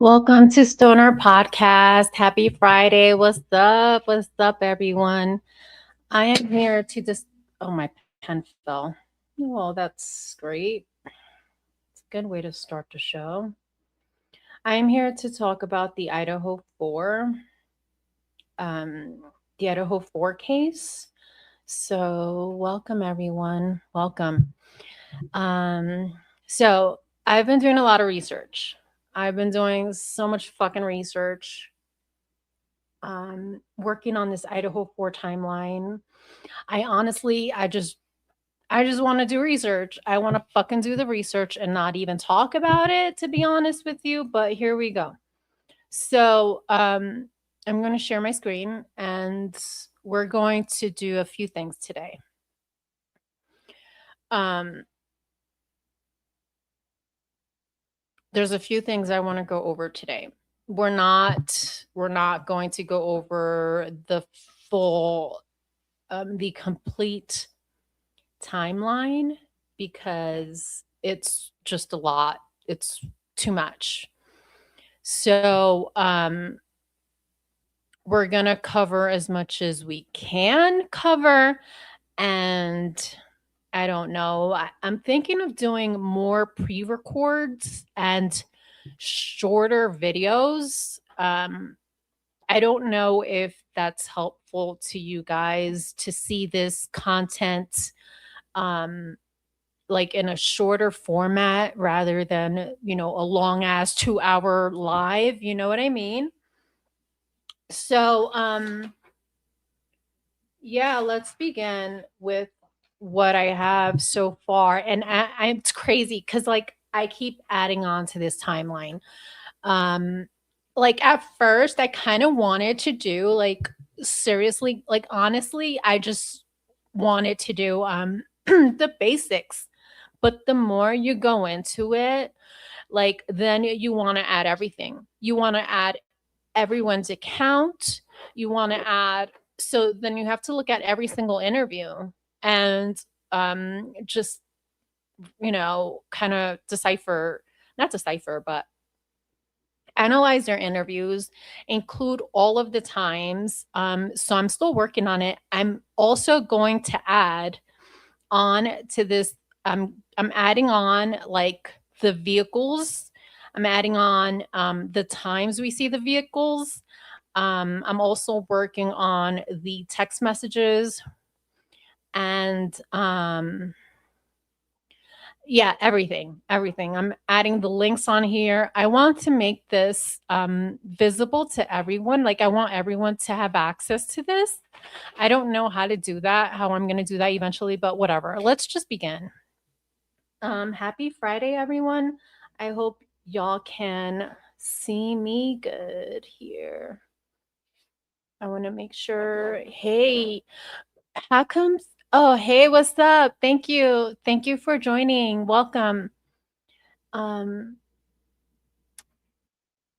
Welcome to Stoner Podcast. Happy Friday. What's up? What's up, everyone? I am here to just. Oh, my pen fell. Well, that's great. It's a good way to start the show. I am here to talk about um, the Idaho 4 case. So, welcome, everyone. Welcome. Um, so, I've been doing a lot of research. I've been doing so much fucking research working on this Idaho 4 timeline. I just want to do research. I want to fucking do the research and not even talk about it, to be honest with you. But here we go. So I'm going to share my screen and we're going to do a few things today. There's a few things I want to go over today. We're not going to go over the full the complete timeline because it's just a lot. It's too much. So we're going to cover as much as we can cover. And I don't know. I'm thinking of doing more pre-records and shorter videos. I don't know if that's helpful to you guys to see this content like in a shorter format rather than, a long ass 2-hour live, you know what I mean? So, yeah, let's begin with what I have so far. And it's crazy because, like, I keep adding on to this timeline. Like, at first, I kind of wanted to do, like, seriously, like, honestly, I just wanted to do the basics. But the more you go into it, like, then you want to add everything. You want to add everyone's account. You want to add, so then you have to look at every single interview and just, kind of not decipher, but analyze their interviews, include all of the times. So I'm still working on it. I'm also going to add on to this. I'm adding on like the vehicles. I'm adding on the times we see the vehicles. I'm also working on the text messages and yeah, everything. I'm adding the links on here. I want to make this visible to everyone. Like, I want everyone to have access to this. I don't know how to do that, how I'm going to do that eventually, but whatever. Let's just begin. Happy Friday, everyone. I hope y'all can see me good here. I want to make sure. Hey, how comes? Oh, hey, what's up? Thank you. Thank you for joining. Welcome. Um,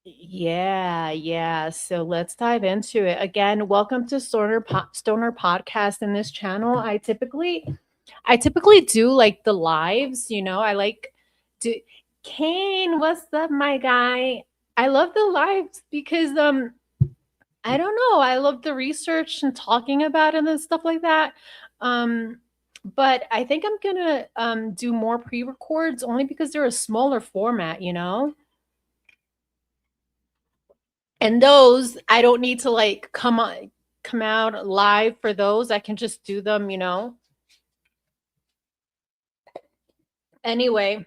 yeah. So let's dive into it. Again, welcome to Stoner Podcast in this channel. I typically do like the lives, I like do Kane, what's up, my guy? I love the lives because I don't know, I love the research and talking about it and stuff like that. But I think I'm gonna do more pre-records only because they're a smaller format. And those I don't need to like come out live for those. I can just do them. Anyway,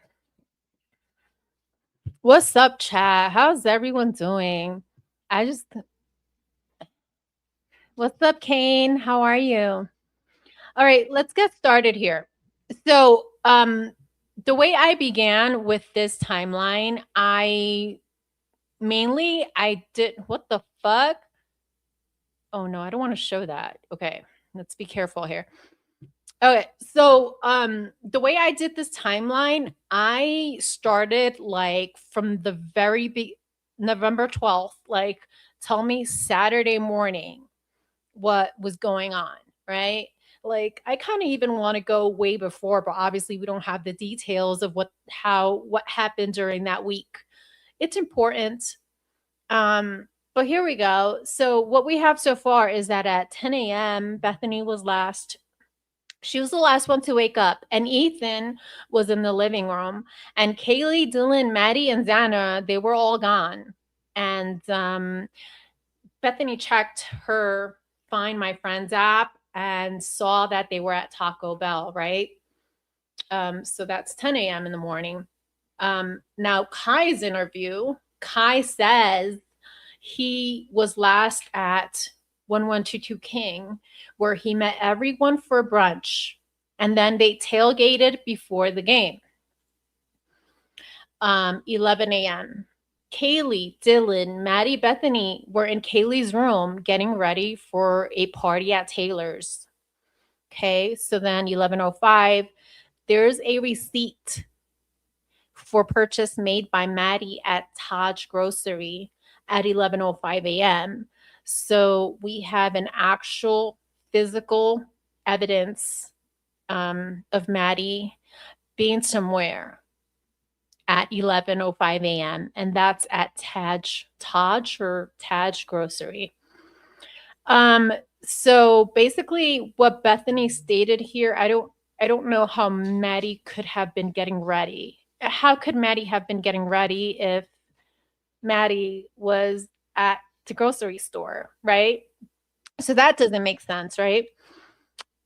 what's up, chat? How's everyone doing? I just What's up, Kane? How are you? All right, let's get started here. So, the way I began with this timeline, I did what the fuck? Oh no, I don't want to show that. Okay, let's be careful here. Okay, so the way I did this timeline, I started like from the very November 12th, like tell me Saturday morning what was going on, right? Like I kind of even want to go way before, but obviously we don't have the details of what happened during that week. It's important. But here we go. So what we have so far is that at 10 a.m., Bethany was last. She was the last one to wake up, and Ethan was in the living room. And Kaylee, Dylan, Maddie, and Xana, they were all gone. And Bethany checked her Find My Friends app and saw that they were at Taco Bell, right? So that's 10 a.m. in the morning. Now, Kai's interview, Kai says he was last at 1122 King, where he met everyone for brunch, and then they tailgated before the game. 11 a.m. Kaylee, Dylan, Maddie, Bethany were in Kaylee's room getting ready for a party at Taylor's. Okay, so then 11:05, there's a receipt for purchase made by Maddie at Taj Grocery at 11:05 a.m. So we have an actual physical evidence of Maddie being somewhere at 11:05 a.m. and that's at Taj Grocery. So basically what Bethany stated here, I don't know how Maddie could have been getting ready. How could Maddie have been getting ready if Maddie was at the grocery store, right? So that doesn't make sense, right?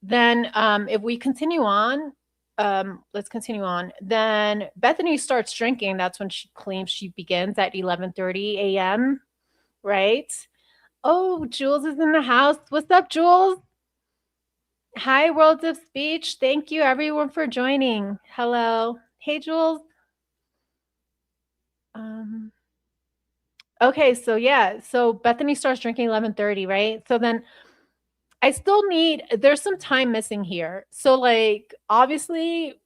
Then if we continue on, let's continue on. Then Bethany starts drinking. That's when she claims she begins at 11:30 a.m., right? Oh, Jules is in the house. What's up, Jules? Hi, World of Speech. Thank you, everyone, for joining. Hello. Hey, Jules. Okay, so yeah, so Bethany starts drinking 11:30, right? So then I still need there's some time missing here. So like obviously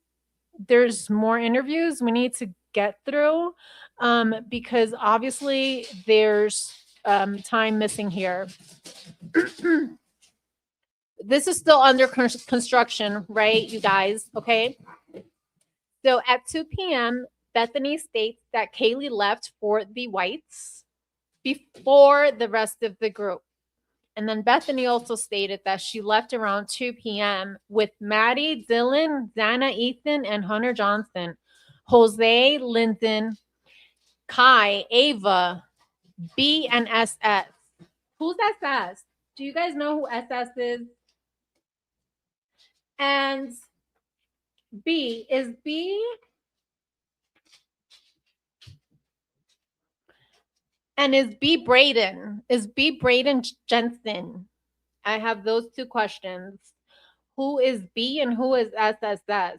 there's more interviews we need to get through because obviously there's time missing here. This is still under construction, right, you guys? Okay. So at 2 p.m., Bethany states that Kaylee left for the Whites before the rest of the group. And then Bethany also stated that she left around 2 p.m. with Maddie, Dylan, Xana, Ethan, and Hunter Johnson, Jose, Lyndon, Kai, Ava, B, and SS. Who's SS? Do you guys know who SS is? And B, is B? And is B Braden? Is B Braden Jensen? I have those two questions. Who is B and who is SSS?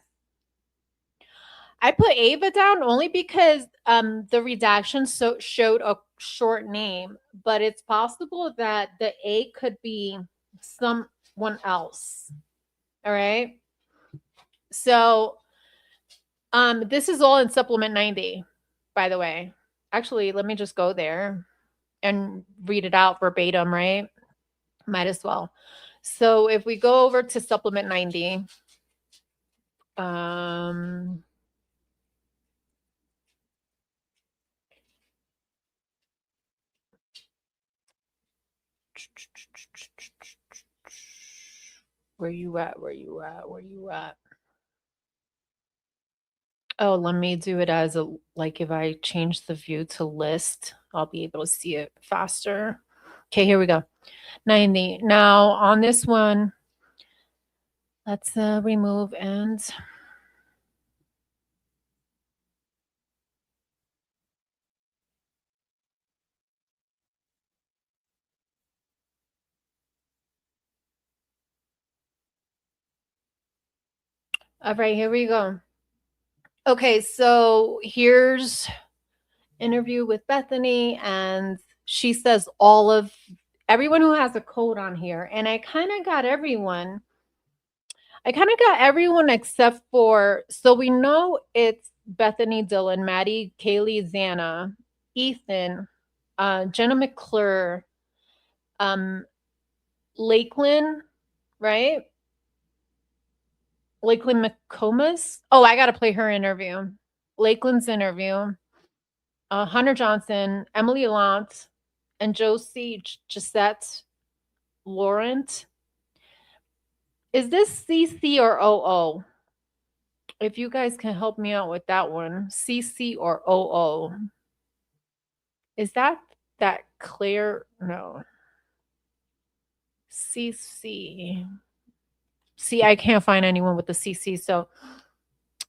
I put Ava down only because the redaction showed a short name, but it's possible that the A could be someone else. All right. So this is all in supplement 90, by the way. Actually, let me just go there and read it out verbatim, right? Might as well. So if we go over to supplement 90, where you at? Where you at? Where you at? Oh, let me do it as a like if I change the view to list, I'll be able to see it faster. Okay, here we go. 90. Now on this one, let's remove and all right, here we go. Okay, so here's interview with Bethany, and she says everyone who has a code on here, and I kind of got everyone. I kind of got everyone except for, so we know it's Bethany, Dylan, Maddie, Kaylee, Xana, Ethan, Jenna McClure, Lakelynn, right? Lakelynn's. Oh, I got to play her interview. Lakelynn's interview. Hunter Johnson, Emily Lant, and Josie Gisette Laurent. Is this CC or OO? If you guys can help me out with that one, CC or OO? Is that clear? No. CC. See, I can't find anyone with the CC. So,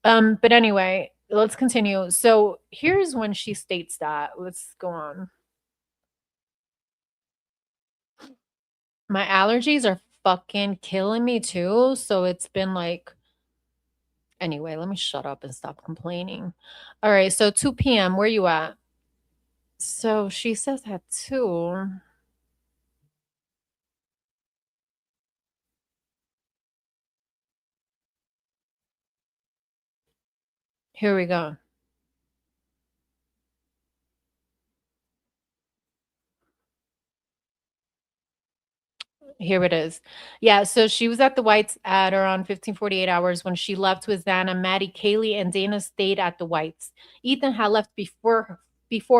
but anyway, let's continue. So here's when she states that. Let's go on. My allergies are fucking killing me too. So it's been like, anyway, let me shut up and stop complaining. All right. So 2 p.m. Where you at? So she says that too. Here we go. Here it is. Yeah, so she was at the Whites at around 15:48 hours when she left with Xana, Maddie, Kaylee, and Dana stayed at the Whites. Ethan had left before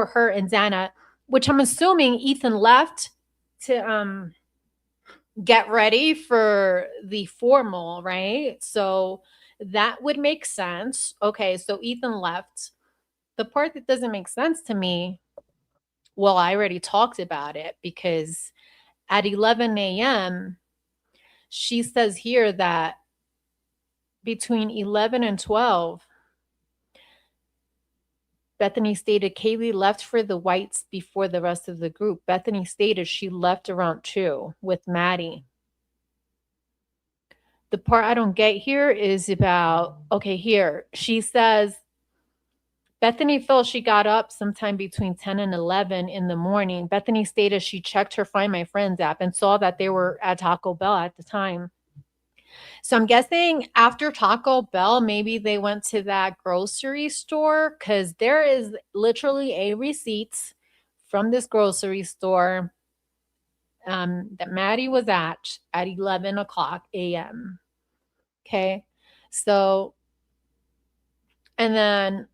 her and Xana, which I'm assuming Ethan left to get ready for the formal, right? So that would make sense. Okay, so Ethan left. The part that doesn't make sense to me, well, I already talked about it because at 11 a.m., she says here that between 11 and 12, Bethany stated Kaylee left for the Whites before the rest of the group. Bethany stated she left around 2 with Maddie. The part I don't get here is about, okay, here. She says Bethany felt she got up sometime between 10 and 11 in the morning. Bethany stated she checked her Find My Friends app and saw that they were at Taco Bell at the time. So I'm guessing after Taco Bell, maybe they went to that grocery store because there is literally a receipt from this grocery store that Maddie was at 11 o'clock a.m. Okay. So, and then,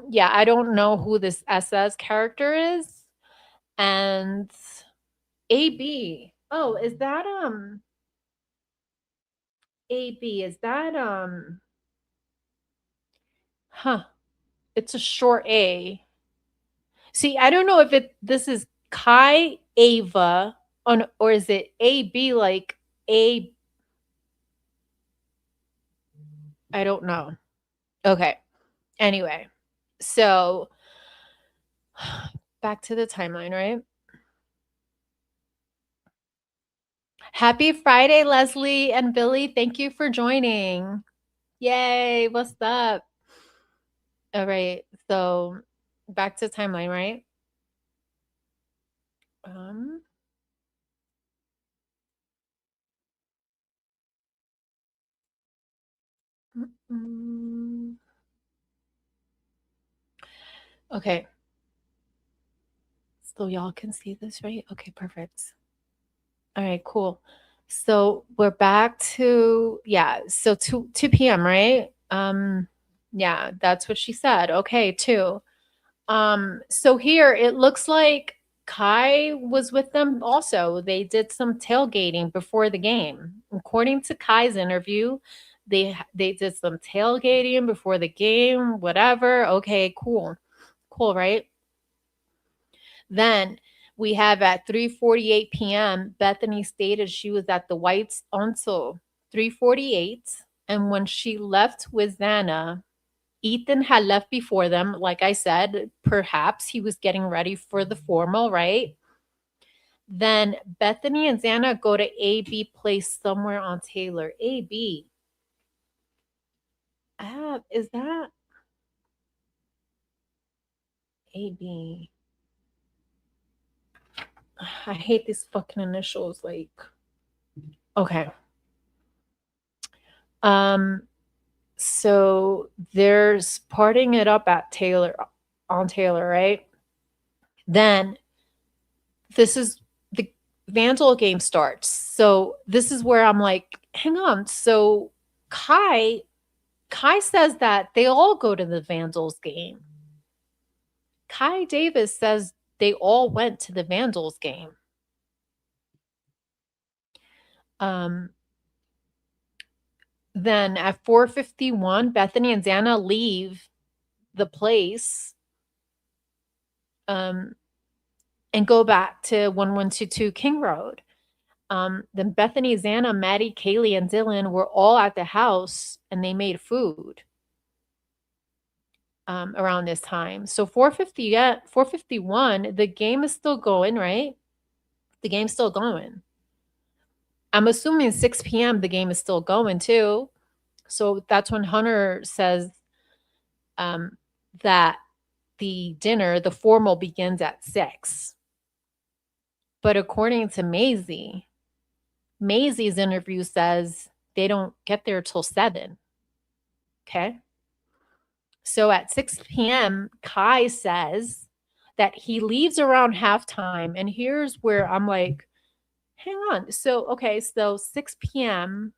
yeah, I don't know who this SS character is. And AB. Oh, is that, AB? Is that, huh? It's a short A. See, I don't know if this is Kai Ava on or is it AB like A, I don't know. Okay. Anyway, so back to the timeline, right? Happy Friday, Leslie and Billy. Thank you for joining. Yay, what's up? All right. So back to timeline, right? Um mm, okay. So y'all can see this, right? Okay, perfect. All right, cool. So we're back to yeah, so 2 p.m., right? Yeah, that's what she said. Okay, 2. So here it looks like Kai was with them also. They did some tailgating before the game. According to Kai's interview, they did some tailgating before the game, whatever. Okay, cool. Cool, right? Then we have at 3:48 p.m., Bethany stated she was at the Whites until 3:48. And when she left with Xana, Ethan had left before them. Like I said, perhaps he was getting ready for the formal, right? Then Bethany and Xana go to AB Place somewhere on Taylor. AB. Is that AB? I hate these fucking initials. Like, okay. So there's parting it up at Taylor on Taylor, right? Then this is the Vandal game starts. So this is where I'm like, hang on. So Kai says that they all go to the Vandals game. Kai Davis says they all went to the Vandals game. Then at 4:51, Bethany and Xana leave the place and go back to 1122 King Road. Then Bethany, Xana, Maddie, Kaylee, and Dylan were all at the house and they made food around this time. So 4:51, the game is still going, right? The game's still going. I'm assuming 6 p.m. the game is still going too. So that's when Hunter says that the dinner, the formal, begins at 6. But according to Maisie's interview says they don't get there till 7. Okay. So at 6 p.m., Kai says that he leaves around halftime. And here's where I'm like, hang on. So, okay, so 6 p.m.,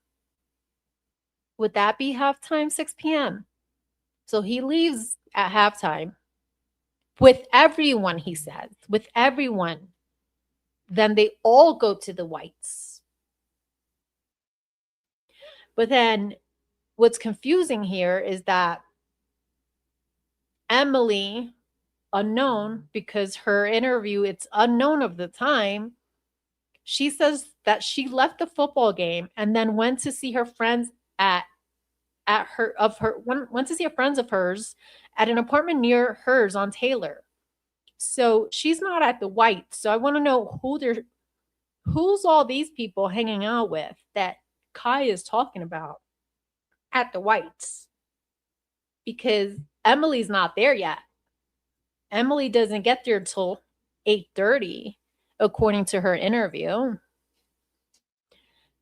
would that be halftime? 6 p.m. So he leaves at halftime with everyone, he says, with everyone. Then they all go to the Whites. But then what's confusing here is that Emily, unknown, because her interview, it's unknown of the time, she says that she left the football game and then went to see her friends went to see a friends of hers at an apartment near hers on Taylor. So she's not at the Whites. So I want to know who's all these people hanging out with that Kai is talking about at the Whites, because Emily's not there yet. Emily doesn't get there till 8:30, according to her interview.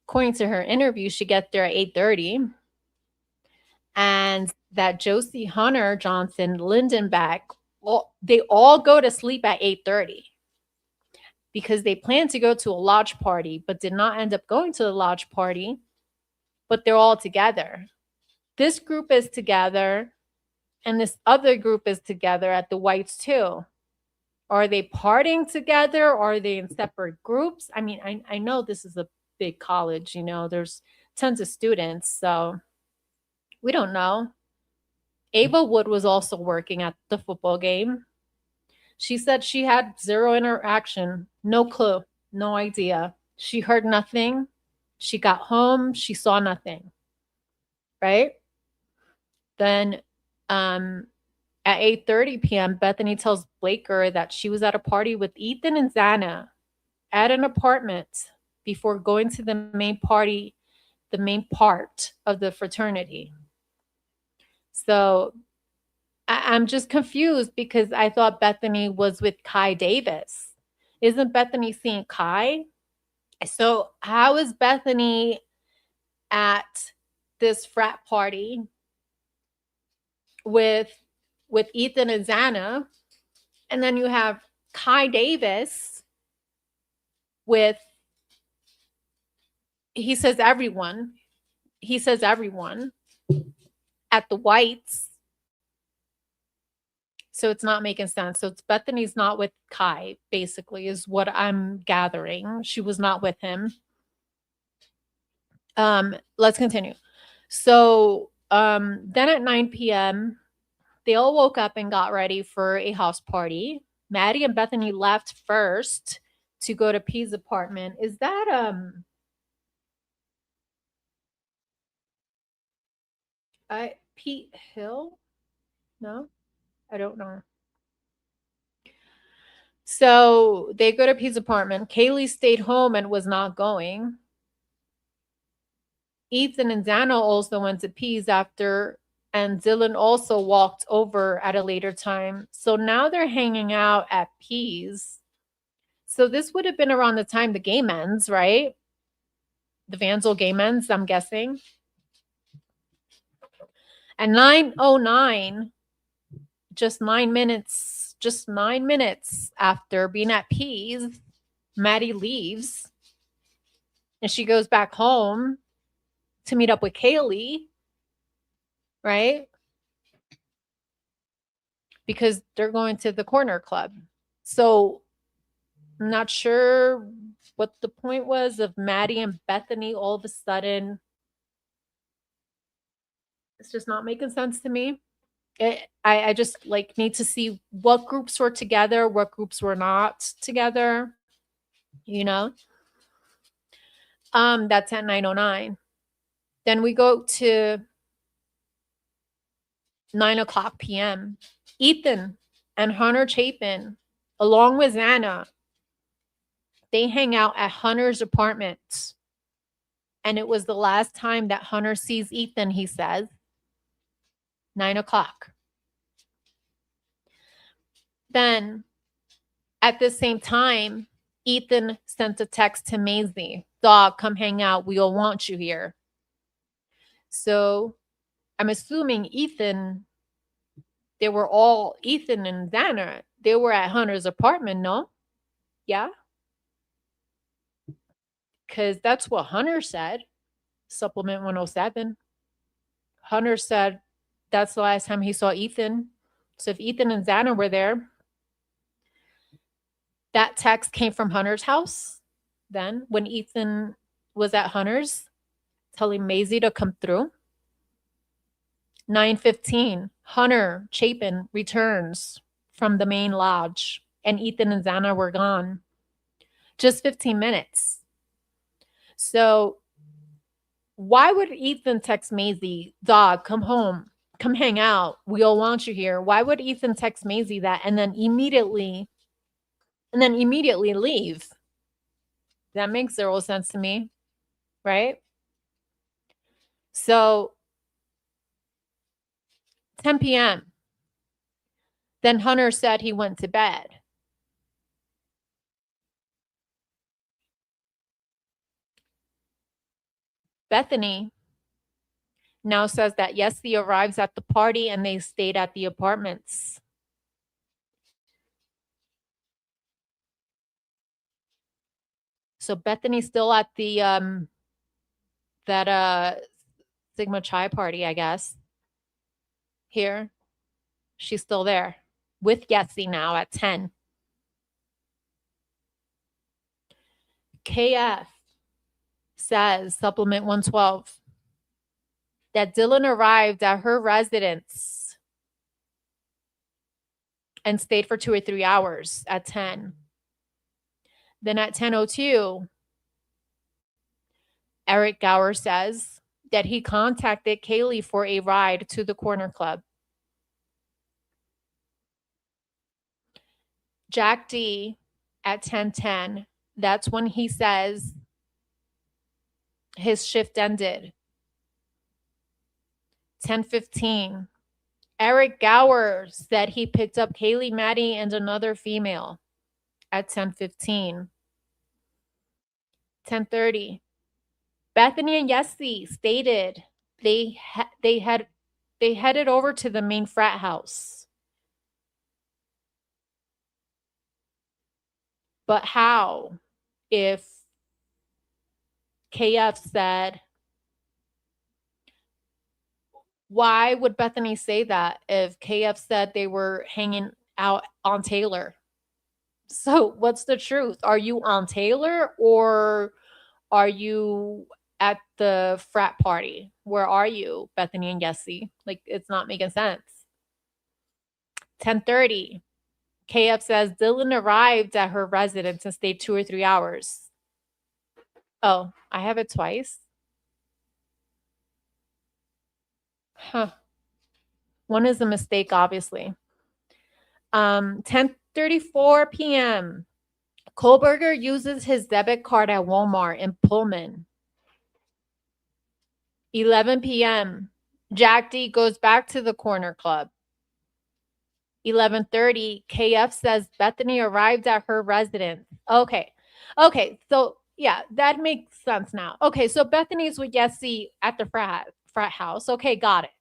According to her interview, she gets there at 8:30. And that Josie, Hunter, Johnson, Lindenbeck, they all go to sleep at 8:30 because they planned to go to a lodge party, but did not end up going to the lodge party. But they're all together. This group is together, and this other group is together at the Whites too. Are they partying together? Or are they in separate groups? I mean, I know this is a big college, there's tons of students, so we don't know. Ava Wood was also working at the football game. She said she had zero interaction, no clue, no idea. She heard nothing. She got home, she saw nothing. Right? Then at 8:30 p.m., Bethany tells Blaker that she was at a party with Ethan and Xana at an apartment before going to the main party, the main part of the fraternity. So I'm just confused because I thought Bethany was with Kai Davis. Isn't Bethany seeing Kai? So how is Bethany at this frat party with Ethan and Xana, and then you have Kai Davis with, he says everyone at the Whites. So it's not making sense. So it's Bethany's not with Kai, basically, is what I'm gathering. She was not with him. Let's continue. So then at 9 p.m., they all woke up and got ready for a house party. Maddie and Bethany left first to go to P's apartment. Is that Pete Hill? No, I don't know. So they go to Pete's apartment. Kaylee stayed home and was not going. Ethan and Xana also went to Pete's after, and Dylan also walked over at a later time. So now they're hanging out at Pete's. So this would have been around the time the game ends, right? The Vandal game ends, I'm guessing. At 9:09, just 9 minutes after being at Pete's, Maddie leaves and she goes back home to meet up with Kaylee, right? because they're going to the corner club. So I'm not sure what the point was of Maddie and Bethany all of a sudden. It's just not making sense to me. I just like need to see what groups were together, what groups were not together, you know? That's at 9:09. Then we go to 9 o'clock p.m. Ethan and Hunter Chapin, along with Anna, they hang out at Hunter's apartment. And it was the last time that Hunter sees Ethan, he says. 9 o'clock. Then at the same time, Ethan sent a text to Maisie. Dog, come hang out. We all want you here. So I'm assuming Ethan and Xana, they were at Hunter's apartment, no? Yeah? Because that's what Hunter said. Supplement 107. Hunter said that's the last time he saw Ethan. So if Ethan and Xana were there, that text came from Hunter's house then when Ethan was at Hunter's telling Maisie to come through. 9:15, Hunter Chapin returns from the main lodge and Ethan and Xana were gone. Just 15 minutes. So why would Ethan text Maisie, dog, come home, come hang out. We all want you here. Why would Ethan text Maisie that and then immediately leave? That makes zero sense to me, right? So 10 p.m. Then Hunter said he went to bed. Bethany now says that Yessie arrives at the party and they stayed at the apartments. So Bethany's still at the Sigma Chi party, I guess. Here. She's still there with Yessie now at 10. KF says, supplement 112, that Dylan arrived at her residence and stayed for 2 or 3 hours at 10. Then at 10:02, Eric Gower says that he contacted Kaylee for a ride to the corner club. Jack D at 10:10, that's when he says his shift ended. 10:15, Eric Gower said he picked up Kaylee, Maddie, and another female at 10:15. 10:30, Bethany and Yessie stated they headed over to the main frat house. But how? If KF said, why would Bethany say that if KF said they were hanging out on Taylor? So what's the truth? Are you on Taylor or are you at the frat party? Where are you, Bethany and Yessie? Like, it's not making sense. 10:30, KF says Dylan arrived at her residence and stayed 2 or 3 hours. Oh, I have it twice. Huh. One is a mistake, obviously. 10:34 p.m. Kohlberger uses his debit card at Walmart in Pullman. 11 p.m. Jack D goes back to the corner club. 11:30, KF says Bethany arrived at her residence. Okay. So yeah, that makes sense now. Okay, so Bethany's with Yessie at the frat house. Okay, got it.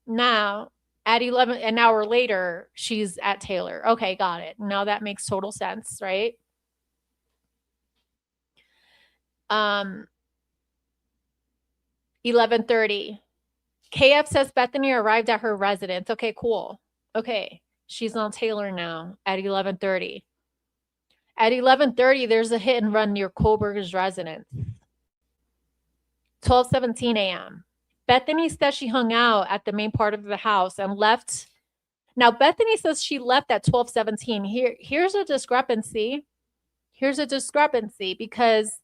Now at 11, an hour later, she's at Taylor. Okay, got it. Now that makes total sense, right? 11:30, KF says Bethany arrived at her residence. Okay, cool. Okay. She's on Taylor now at 11:30. At 11:30, there's a hit and run near Kohlberger's residence. 12:17 a.m. Bethany says she hung out at the main part of the house and left. Now, Bethany says she left at 12:17. Here's a discrepancy. Here's a discrepancy because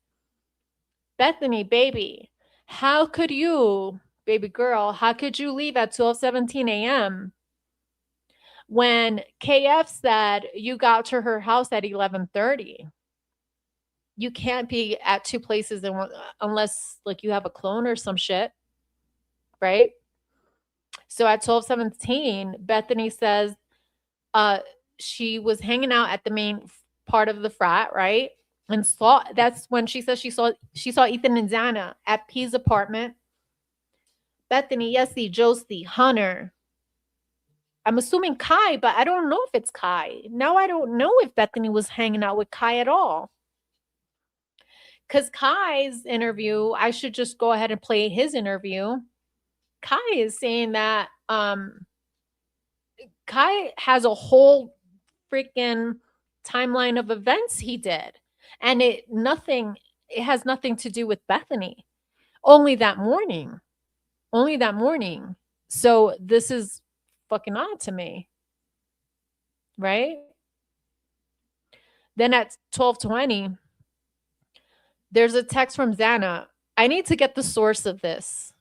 Bethany, baby, how could you, baby girl, how could you leave at 12:17 a.m. when KF said you got to her house at 11:30? You can't be at two places unless like you have a clone or some shit, right? So at 12:17, Bethany says she was hanging out at the main part of the frat, right? And that's when she says she saw Ethan and Xana at P's apartment. Bethany, Yessie, Josie, Hunter. I'm assuming Kai, but I don't know if it's Kai. Now I don't know if Bethany was hanging out with Kai at all. Because Kai's interview, I should just go ahead and play his interview. Kai is saying that Kai has a whole freaking timeline of events he did. And it has nothing to do with Bethany. Only that morning. Only that morning. So this is fucking odd to me. Right? Then at 12:20, there's a text from Xana. I need to get the source of this.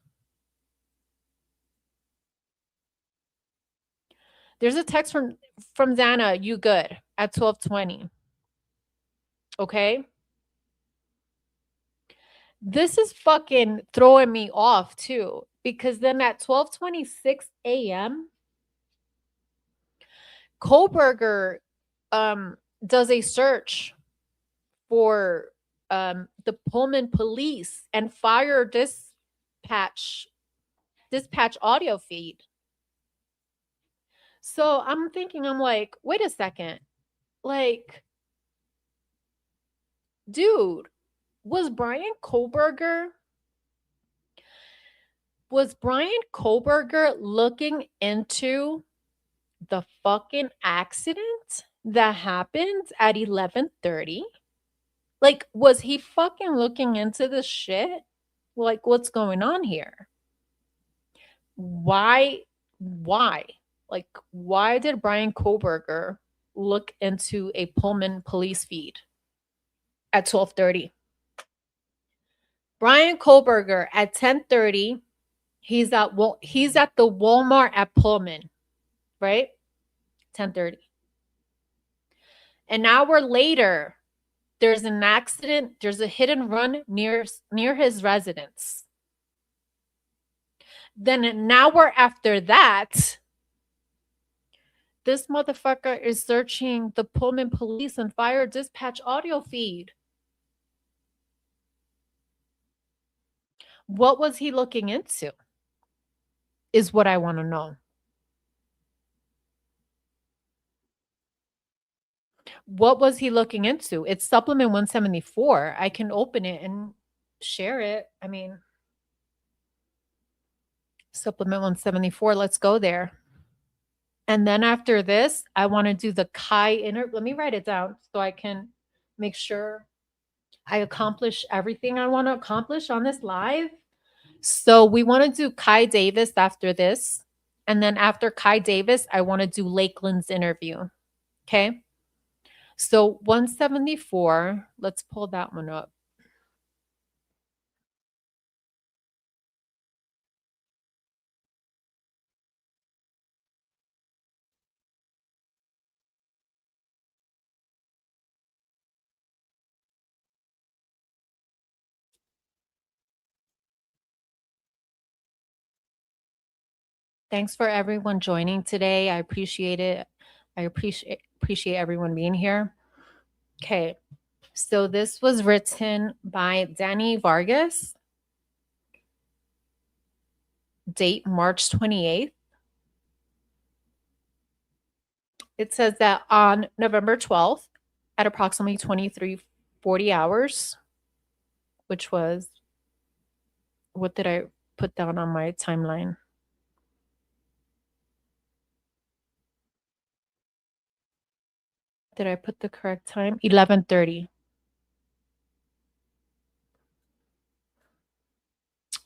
There's a text from Xana, you good, at 12:20. Okay? This is fucking throwing me off too, because then at 12:26 a.m., Kohlberger does a search for the Pullman police and fire dispatch audio feed. So I'm thinking, I'm like, wait a second. Like, dude, was Brian Kohlberger looking into the fucking accident that happened at 11:30? Like, was he fucking looking into this shit? Like, what's going on here? Why? Like, why did Brian Kohlberger look into a Pullman police feed at 12:30? Brian Kohlberger at 10:30, he's at the Walmart at Pullman, right? 10:30. An hour later, there's an accident, there's a hit and run near his residence. Then an hour after that, this motherfucker is searching the Pullman police and fire dispatch audio feed. What was he looking into? Is what I want to know. What was he looking into? It's supplement 174. I can open it and share it. I mean, supplement 174. Let's go there. And then after this, I want to do the Kai let me write it down so I can make sure I accomplish everything I want to accomplish on this live. So we want to do Kai Davis after this. And then after Kai Davis, I want to do Lakelynn'S interview. Okay. So 174, let's pull that one up. Thanks for everyone joining today. I appreciate it. I appreciate everyone being here. Okay. So this was written by Danny Vargas. Date March 28th. It says that on November 12th at approximately 23:40 hours, which was, what did I put down on my timeline? Did I put the correct time? 11:30.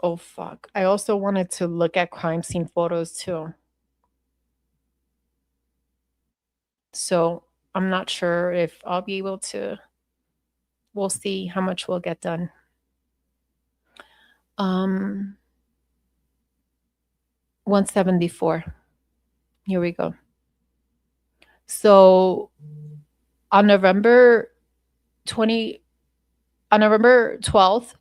Oh, fuck. I also wanted to look at crime scene photos too. So I'm not sure if I'll be able to. We'll see how much we'll get done. 174. Here we go. So on November 12th,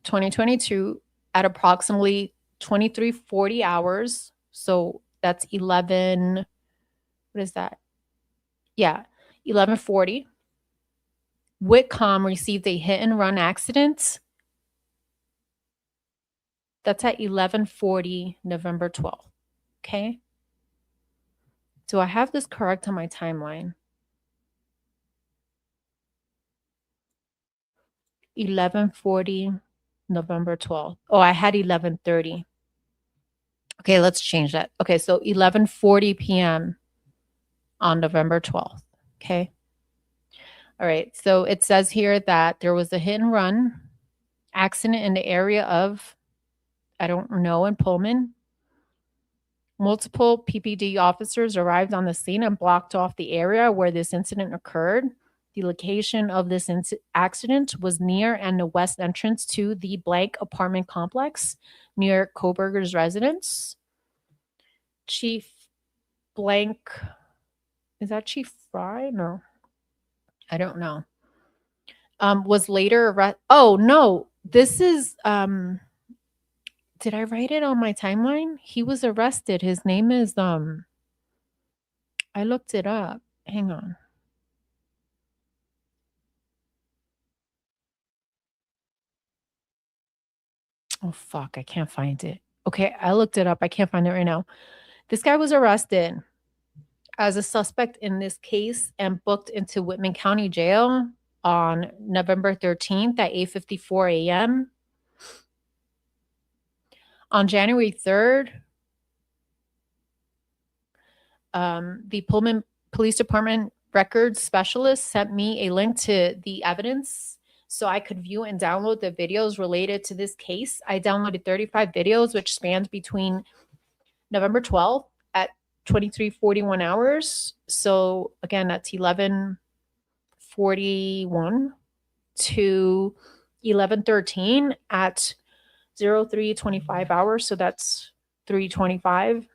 2022, at approximately 23:40 hours, so that's 11, what is that? Yeah, 11:40. Whitcomb received a hit and run accident. That's at 11:40, November 12th. Okay. Do I have this correct on my timeline? 11:40, November 12th. Oh, I had 11:30. Okay, let's change that. Okay, so 11:40 p.m. on November 12th. Okay. All right. So it says here that there was a hit and run accident in the area of, I don't know, in Pullman. Multiple PPD officers arrived on the scene and blocked off the area where this incident occurred. The location of this accident was near and the west entrance to the blank apartment complex near Koberger's residence. Chief blank, is that Chief Fry? No, I don't know. Was later arrested. Oh no, this is did I write it on my timeline? He was arrested. His name is I looked it up. Hang on. Oh fuck, I can't find it. Okay, I looked it up. I can't find it right now. This guy was arrested as a suspect in this case and booked into Whitman County Jail on November 13th at 8:54 a.m. On January 3rd, the Pullman Police Department records specialist sent me a link to the evidence so I could view and download the videos related to this case. I downloaded 35 videos, which spanned between November 12th at 23:41 hours. So again, that's 11:41 to 11:13 at 03:25 hours. So that's 3:25.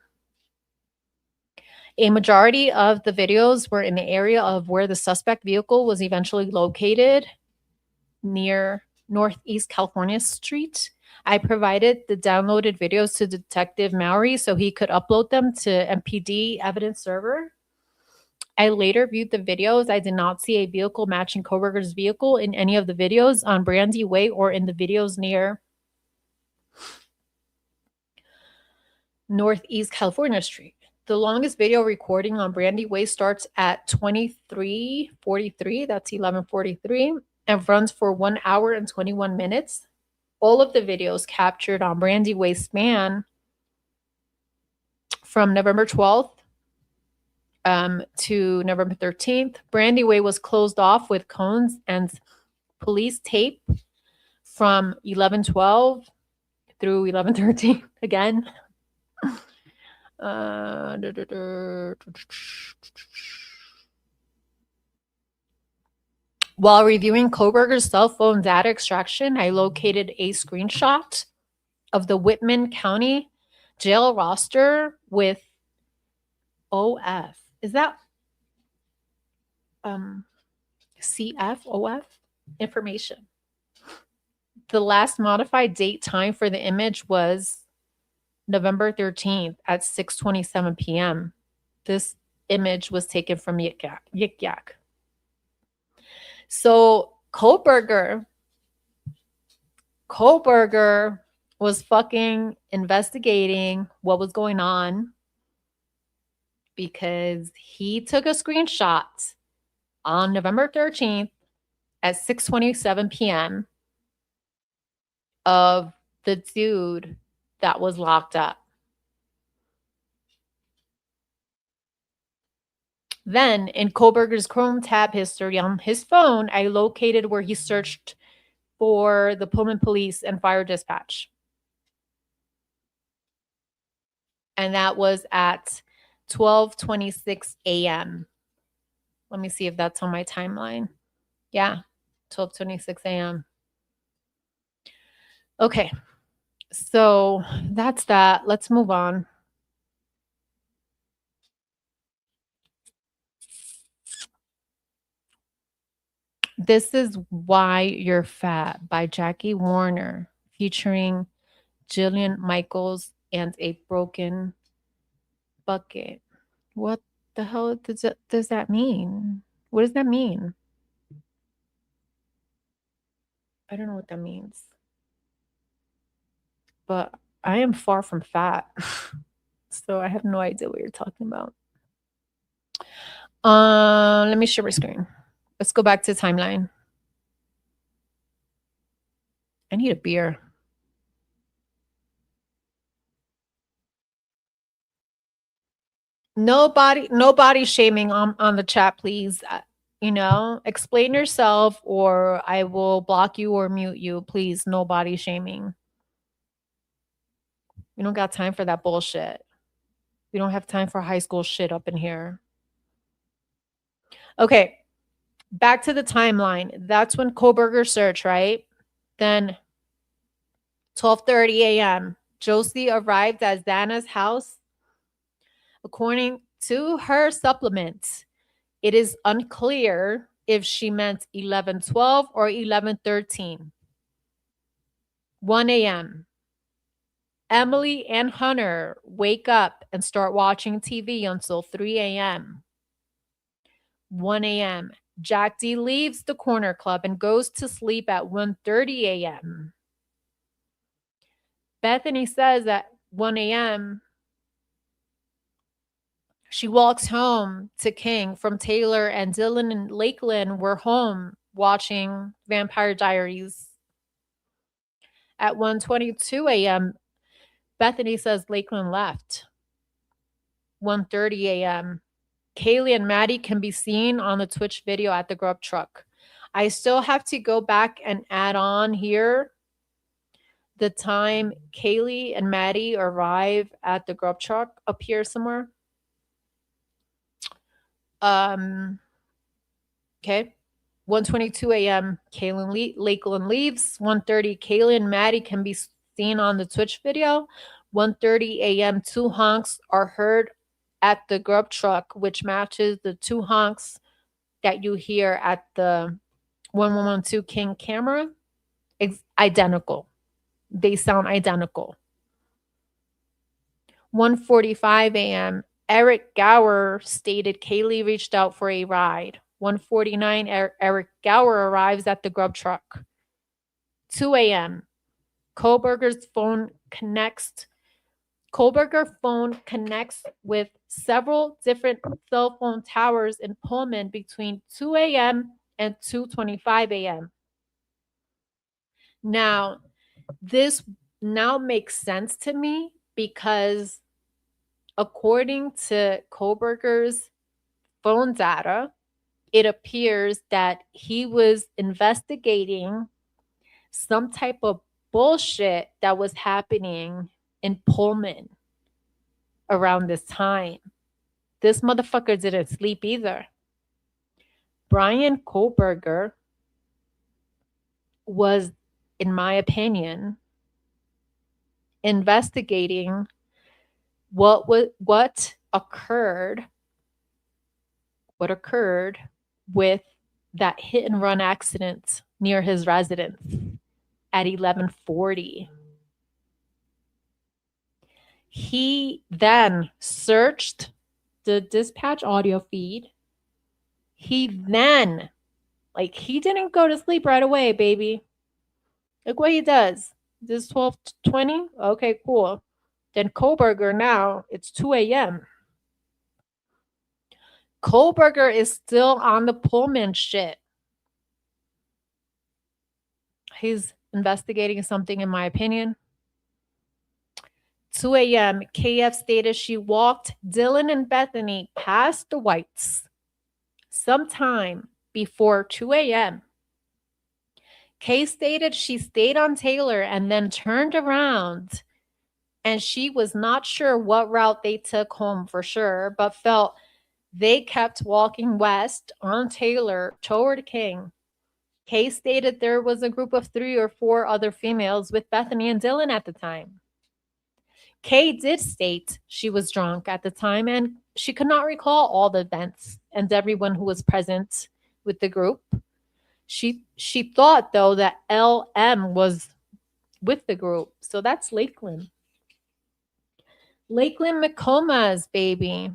A majority of the videos were in the area of where the suspect vehicle was eventually located near Northeast California Street. I provided the downloaded videos to Detective Mowry so he could upload them to MPD evidence server. I later viewed the videos. I did not see a vehicle matching Koberger's vehicle in any of the videos on Brandy Way or in the videos near Northeast California Street. The longest video recording on Brandy Way starts at 23:43, that's 11:43, and runs for 1 hour and 21 minutes. All of the videos captured on Brandy Way span from November 12th to November 13th. Brandy Way was closed off with cones and police tape from 11:12 through 11:13 again. While reviewing Koberger's cell phone data extraction, I located a screenshot of the Whitman County jail roster with OF. Is that CF, OF information? The last modified date time for the image was November 13th at 6:27 p.m. This image was taken from Yik Yak. So Koberger was fucking investigating what was going on because he took a screenshot on November 13th at 6:27 p.m. of the dude that was locked up. Then, in Koberger's Chrome tab history on his phone, I located where he searched for the Pullman police and fire dispatch. And that was at 12:26 a.m. Let me see if that's on my timeline. Yeah, 12:26 a.m. Okay, so that's that. Let's move on. This is Why You're Fat by Jackie Warner, featuring Jillian Michaels and a broken bucket. What the hell does that mean? What does that mean? I don't know what that means. But I am far from fat. So I have no idea what you're talking about. Let me share my screen. Let's go back to the timeline. I need a beer. Nobody shaming on the chat, please. Explain yourself or I will block you or mute you. Please, nobody shaming. We don't got time for that bullshit. We don't have time for high school shit up in here. Okay, back to the timeline. That's when Koberger searched, right? Then 12:30 a.m. Josie arrived at Xana's house. According to her supplement, it is unclear if she meant 11:12 or 11:13. 1 a.m. Emily and Hunter wake up and start watching TV until 3 a.m. 1 a.m. Jack D leaves the corner club and goes to sleep at 1:30 a.m. Bethany says at 1 a.m. she walks home to King from Taylor, and Dylan and Lakelynn were home watching Vampire Diaries. At 1:22 a.m., Bethany says Lakelynn left. 1:30 a.m., Kaylee and Maddie can be seen on the Twitch video at the grub truck. I still have to go back and add on here the time Kaylee and Maddie arrive at the grub truck up here somewhere. Okay. 1:22 a.m. Lakelynn leaves. 1:30 Kaylee and Maddie can be seen on the Twitch video. 1:30 a.m. two honks are heard at the grub truck, which matches the two honks that you hear at the 1112 King camera. It's identical. They sound identical. 1:45 a.m. Eric Gower stated Kaylee reached out for a ride. 1:49 Eric Gower arrives at the grub truck. 2 a.m. Koberger's phone connects. Koberger phone connects with several different cell phone towers in Pullman between 2 a.m. and 2:25 a.m. Now, this now makes sense to me because according to Koberger's phone data, it appears that he was investigating some type of bullshit that was happening in Pullman around this time. This motherfucker didn't sleep either. Brian Koberger was, in my opinion, investigating what occurred with that hit and run accident near his residence at 11:40. He then searched the dispatch audio feed. He then, he didn't go to sleep right away, baby. Look what he does. This 12:20? Okay, cool. Then Koberger now, it's 2 a.m. Koberger is still on the Pullman shit. He's investigating something, in my opinion. 2 a.m., KF stated she walked Dylan and Bethany past the Whites sometime before 2 a.m. Kay stated she stayed on Taylor and then turned around, and she was not sure what route they took home for sure, but felt they kept walking west on Taylor toward King. Kay stated there was a group of 3 or 4 other females with Bethany and Dylan at the time. Kay did state she was drunk at the time and she could not recall all the events and everyone who was present with the group. She thought though that LM was with the group. So that's Lakelynn. Lakelynn's McComas, baby.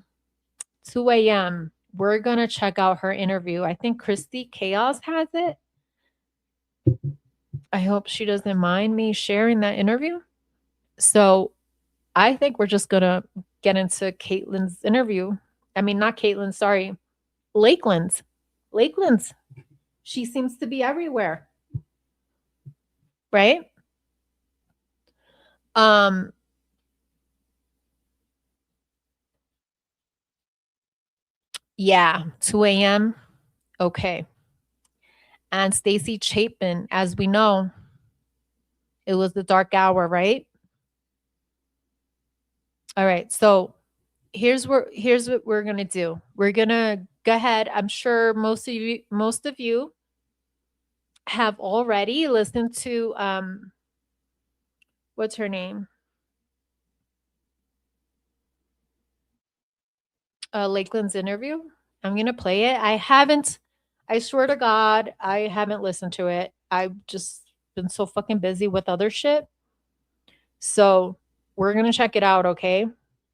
2 a.m. We're gonna check out her interview. I think Christy Chaos has it. I hope she doesn't mind me sharing that interview. So I think we're just gonna get into Caitlin's interview. I mean, not Caitlin, sorry. Lakelynn's. Lakelynn's. She seems to be everywhere. Right? Yeah, 2 a.m. Okay. And Stacy Chapin, as we know, it was the dark hour, right? All right. So here's what we're gonna do. We're gonna go ahead. I'm sure most of you have already listened to what's her name? Lakelynn's interview. I'm gonna play it. I swear to God, I haven't listened to it. I've just been so fucking busy with other shit. So we're gonna check it out, okay?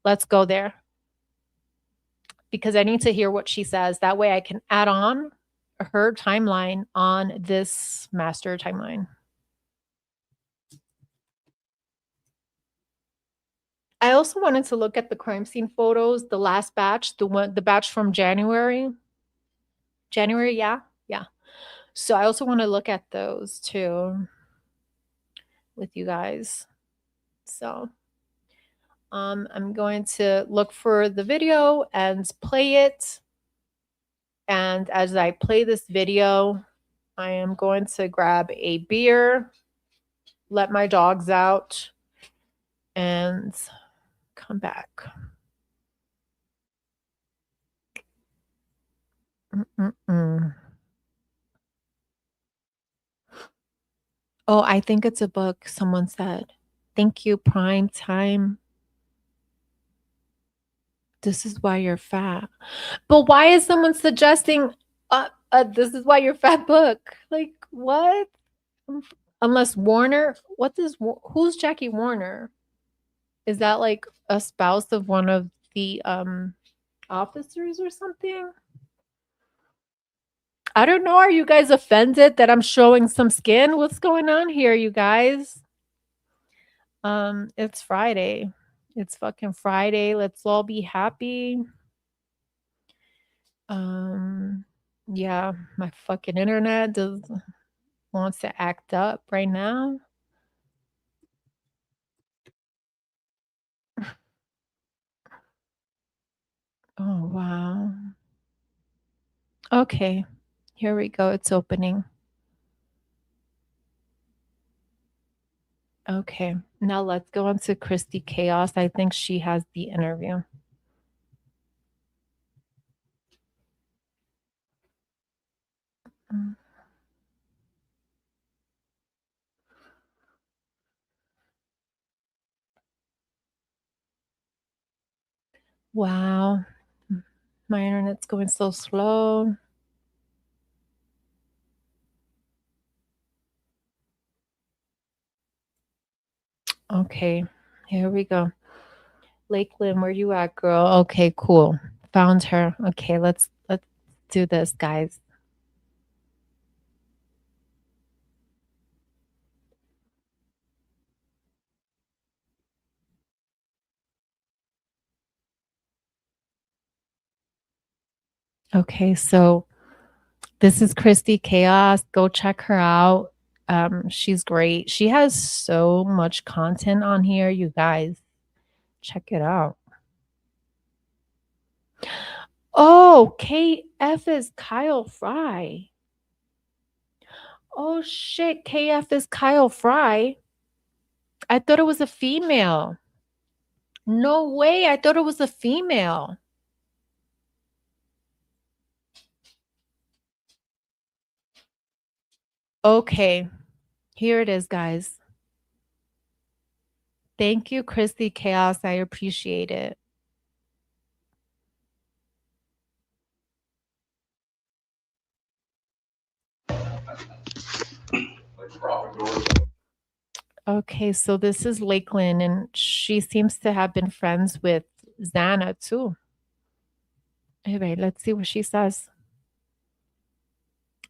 Let's go there. Because I need to hear what she says. That way I can add on her timeline on this master timeline. I also wanted to look at the crime scene photos, the last batch, the batch from January. January, yeah. Yeah. So I also want to look at those too with you guys. So I'm going to look for the video and play it. And as I play this video, I am going to grab a beer, let my dogs out, and come back. Oh, I think it's a book, someone said. Thank you, Prime Time. This is why you're fat. But why is someone suggesting this is why you're fat book? Like what? Unless Warner, who's Jackie Warner? Is that like a spouse of one of the officers or something? I don't know. Are you guys offended that I'm showing some skin? What's going on here, you guys? It's Friday. It's fucking Friday. Let's all be happy. Yeah, my fucking internet wants to act up right now. Oh, wow. Okay, here we go. It's opening. Okay, now let's go on to Christy Chaos. I think she has the interview. Wow. My internet's going so slow. Okay, here we go. Lakelynn, where you at, girl? Okay, cool. Found her. Okay, let's do this, guys. Okay, so this is Christy Chaos. Go check her out. She's great. She has so much content on here, you guys. Check it out. Oh, KF is Kyle Fry. Oh shit, KF is Kyle Fry. I thought it was a female. No way, I thought it was a female. Okay, here it is, guys. Thank you, Christy Chaos. I appreciate it. Okay, so this is Lakelynn, and she seems to have been friends with Xana too. Anyway, let's see what she says.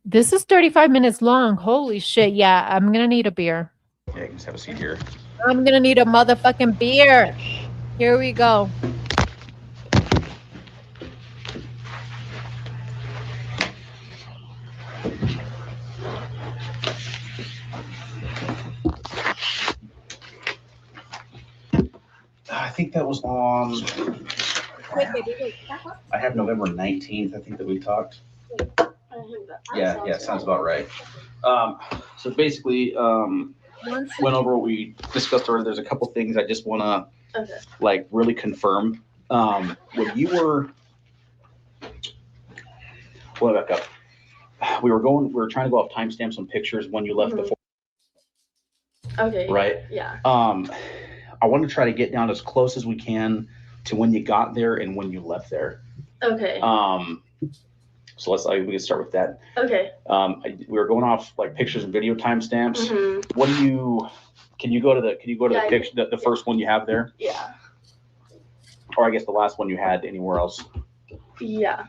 This is 35 minutes long. Holy shit. Yeah, I'm gonna need a beer. Yeah, you can just have a seat here. I'm gonna need a motherfucking beer. Here we go. I think that was on. I have November 19th. I think that we talked. Yeah, sounds about right. So basically, went over what we discussed already. There's a couple things I just want to like really confirm. When you were, well, back up. We were trying to go off timestamps on pictures when you left before. Okay. Right. Yeah. I want to try to get down as close as we can to when you got there and when you left there. Okay. So we can start with that. Okay. We were going off like pictures and video timestamps. Mm-hmm. What do you? Can you go to the picture, the first one you have there? Yeah. Or I guess the last one you had anywhere else. Yeah.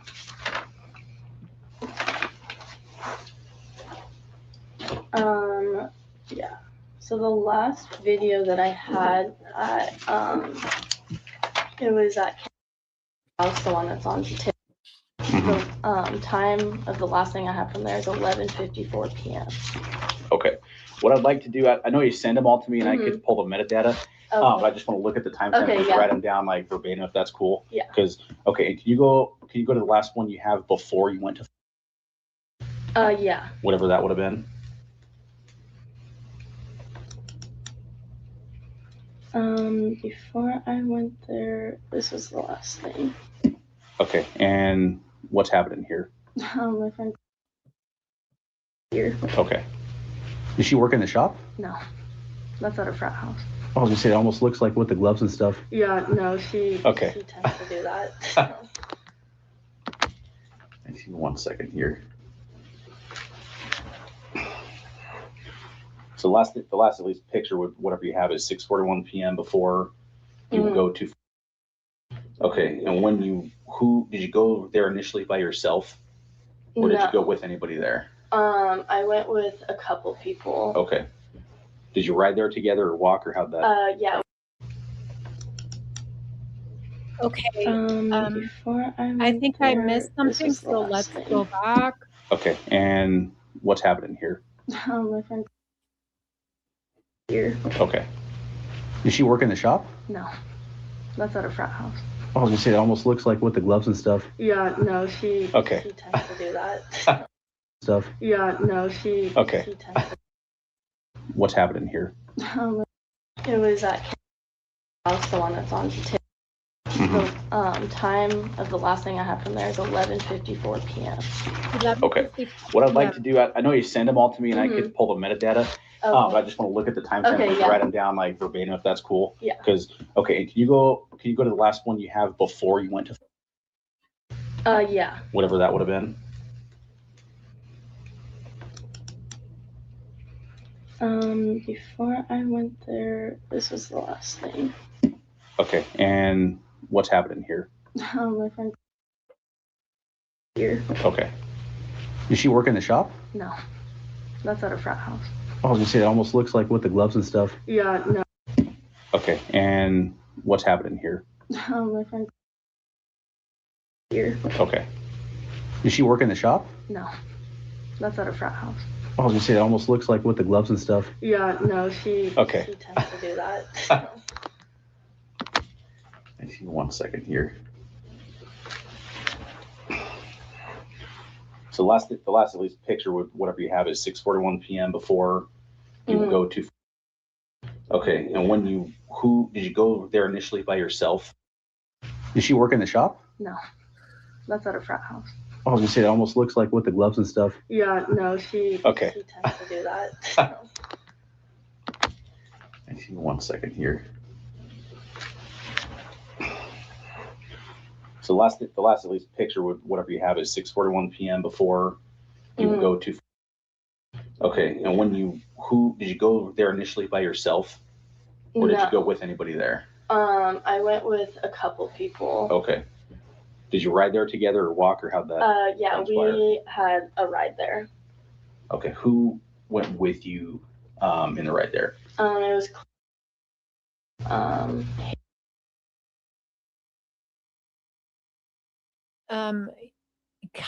Yeah. So the last video that I had at it was at house, the one that's on TikTok. The time of the last thing I have from there is 11:54 p.m. Okay. What I'd like to do, I know you send them all to me and I could pull the metadata. But I just want to look at the timestamp and write them down like verbatim if that's cool. Yeah. Because can you go to the last one you have before you went to? Yeah. Whatever that would have been. Before I went there, this was the last thing. Okay, and what's happening here? My friend here. Okay. Does she work in the shop? No, that's at a frat house. I was gonna say it almost looks like with the gloves and stuff. Yeah, no, she tends to do that. So. Give me 1 second here. So the last at least picture with whatever you have is 6:41 p.m. before you would go to. Okay, and who did you go there initially by yourself, or did you go with anybody there? I went with a couple people. Okay. Did you ride there together or walk or how'd that? Yeah. Okay. Before I think I missed something, so let's go back. Okay, and what's happening here? My friend here. Okay. Does she work in the shop? No, that's at a frat house. I was gonna say it almost looks like with the gloves and stuff. Yeah, no, she tends to do that. Stuff. Yeah, no, she tends to. What's happening here? It was at house, the one that's on TikTok. The time of the last thing I have from there is 11:54 p.m. Okay. What I'd like to do, I know you send them all to me and I could pull the metadata. But I just want to look at the timestamp and write them down like verbatim if that's cool. Yeah. Because can you go to the last one you have before you went to? Yeah. Whatever that would have been. Before I went there, this was the last thing. Okay, and what's happening here? My friend here. Okay. Does she work in the shop? No, that's at a frat house. I was gonna say it almost looks like with the gloves and stuff. Yeah, no. Okay, and what's happening here? My friend here. Okay. Does she work in the shop? No, that's at a frat house. I was gonna say it almost looks like with the gloves and stuff. Yeah, no, she tends to do that. So. Give me 1 second here. So the last at least picture with whatever you have is 6:41 p.m. before you go to. Okay, and who did you go there initially by yourself? Did she work in the shop? No, that's at a frat house. I was gonna say, it almost looks like with the gloves and stuff. Yeah, no, she Okay. she tends to do that. So. Give me 1 second here. So the last at least picture with whatever you have is 6:41 p.m. before you go to. Okay, and who did you go there initially by yourself, or did you go with anybody there? I went with a couple people. Okay. Did you ride there together or walk, or how'd that? Yeah, transpire? we had a ride there. Okay, who went with you in the ride there? It was